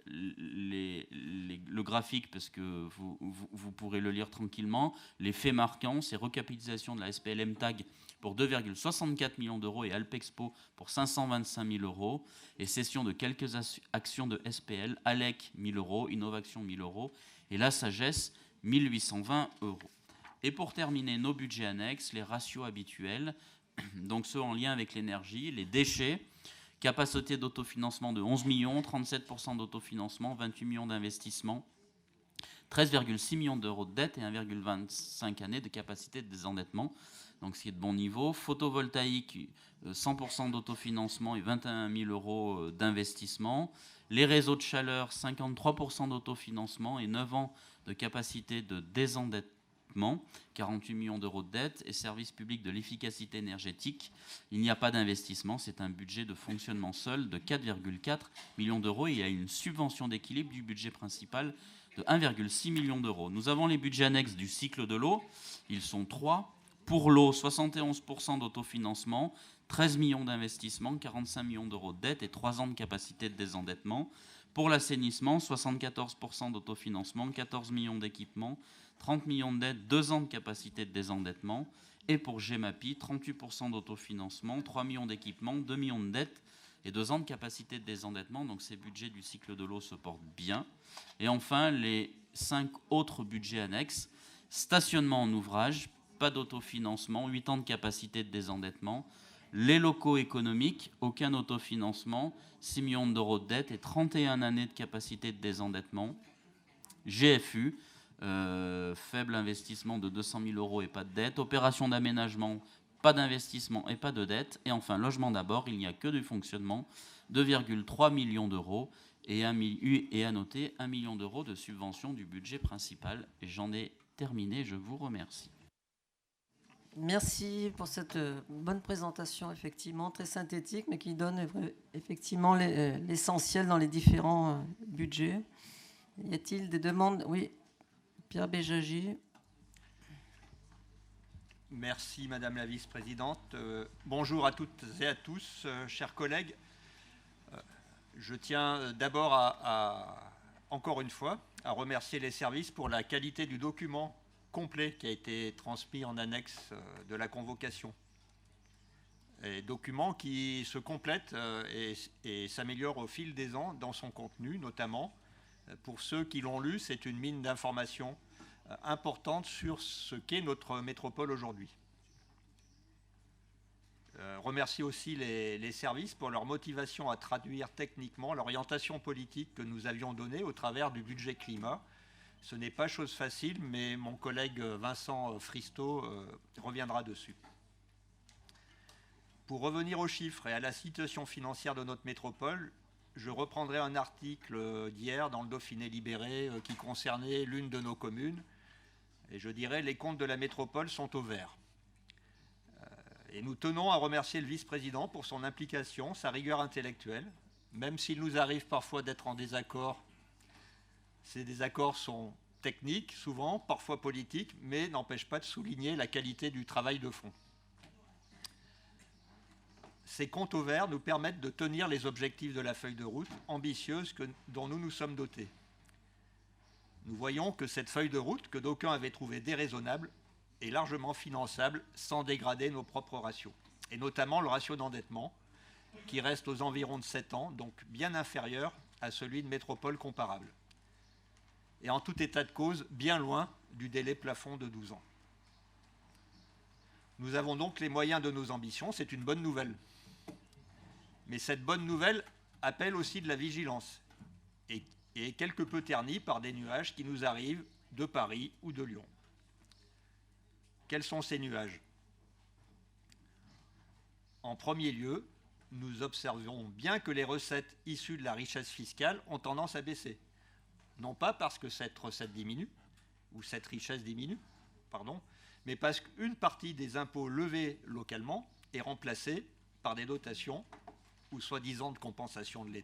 le graphique parce que vous pourrez le lire tranquillement. Les faits marquants, c'est recapitalisation de la SPLM TAG pour 2,64 millions d'euros et Alpexpo pour 525 000 euros et cession de quelques actions de SPL, ALEC 1 000 euros, Innovation 1 000 euros et La Sagesse 1 820 euros. Et pour terminer, nos budgets annexes, les ratios habituels, donc ceux en lien avec l'énergie, les déchets, capacité d'autofinancement de 11 millions, 37% d'autofinancement, 28 millions d'investissements, 13,6 millions d'euros de dette et 1,25 années de capacité de désendettement, donc ce qui est de bon niveau. Photovoltaïque, 100% d'autofinancement et 21 000 euros d'investissement. Les réseaux de chaleur, 53% d'autofinancement et 9 ans de capacité de désendettement, 48 millions d'euros de dette. Et service public de l'efficacité énergétique, il n'y a pas d'investissement, c'est un budget de fonctionnement seul de 4,4 millions d'euros et il y a une subvention d'équilibre du budget principal de 1,6 million d'euros. Nous avons les budgets annexes du cycle de l'eau, ils sont 3. Pour l'eau, 71% d'autofinancement, 13 millions d'investissements, 45 millions d'euros de dette et 3 ans de capacité de désendettement. Pour l'assainissement, 74% d'autofinancement, 14 millions d'équipements, 30 millions de dettes, 2 ans de capacité de désendettement. Et pour GEMAPI, 38% d'autofinancement, 3 millions d'équipements, 2 millions de dettes et 2 ans de capacité de désendettement. Donc ces budgets du cycle de l'eau se portent bien. Et enfin, les 5 autres budgets annexes. Stationnement en ouvrage, pas d'autofinancement, 8 ans de capacité de désendettement. Les locaux économiques, aucun autofinancement, 6 millions d'euros de dette et 31 années de capacité de désendettement. GFU, faible investissement de 200 000 euros et pas de dette. Opération d'aménagement, pas d'investissement et pas de dette. Et enfin, logement d'abord, il n'y a que du fonctionnement, 2,3 millions d'euros et à noter 1 million d'euros de subvention du budget principal. Et j'en ai terminé, je vous remercie. Merci pour cette bonne présentation, effectivement, très synthétique, mais qui donne effectivement l'essentiel dans les différents budgets. Y a-t-il des demandes? Oui, Pierre Béjagy. Merci, Madame la Vice-Présidente. Bonjour à toutes et à tous, chers collègues. Je tiens d'abord encore une fois, à remercier les services pour la qualité du document complet qui a été transmis en annexe de la convocation. Et document qui se complète et s'améliore au fil des ans dans son contenu, notamment. Pour ceux qui l'ont lu, c'est une mine d'informations importante sur ce qu'est notre métropole aujourd'hui. Remercie aussi les services pour leur motivation à traduire techniquement l'orientation politique que nous avions donnée au travers du budget climat. Ce n'est pas chose facile, mais mon collègue Vincent Fristo reviendra dessus. Pour revenir aux chiffres et à la situation financière de notre métropole, je reprendrai un article d'hier dans le Dauphiné Libéré qui concernait l'une de nos communes. Et je dirais, les comptes de la métropole sont au vert. Et nous tenons à remercier le vice-président pour son implication, sa rigueur intellectuelle, même s'il nous arrive parfois d'être en désaccord. Ces désaccords sont techniques, souvent, parfois politiques, mais n'empêchent pas de souligner la qualité du travail de fond. Ces comptes au vert nous permettent de tenir les objectifs de la feuille de route ambitieuse dont nous nous sommes dotés. Nous voyons que cette feuille de route, que d'aucuns avaient trouvée déraisonnable, est largement finançable sans dégrader nos propres ratios, et notamment le ratio d'endettement, qui reste aux environs de 7 ans, donc bien inférieur à celui de métropoles comparables. Et en tout état de cause, bien loin du délai plafond de 12 ans. Nous avons donc les moyens de nos ambitions, c'est une bonne nouvelle. Mais cette bonne nouvelle appelle aussi de la vigilance, et est quelque peu ternie par des nuages qui nous arrivent de Paris ou de Lyon. Quels sont ces nuages? En premier lieu, nous observons bien que les recettes issues de la richesse fiscale ont tendance à baisser. Non pas parce que cette recette diminue, ou cette richesse diminue, pardon, mais parce qu'une partie des impôts levés localement est remplacée par des dotations ou soi-disant de compensation de l'État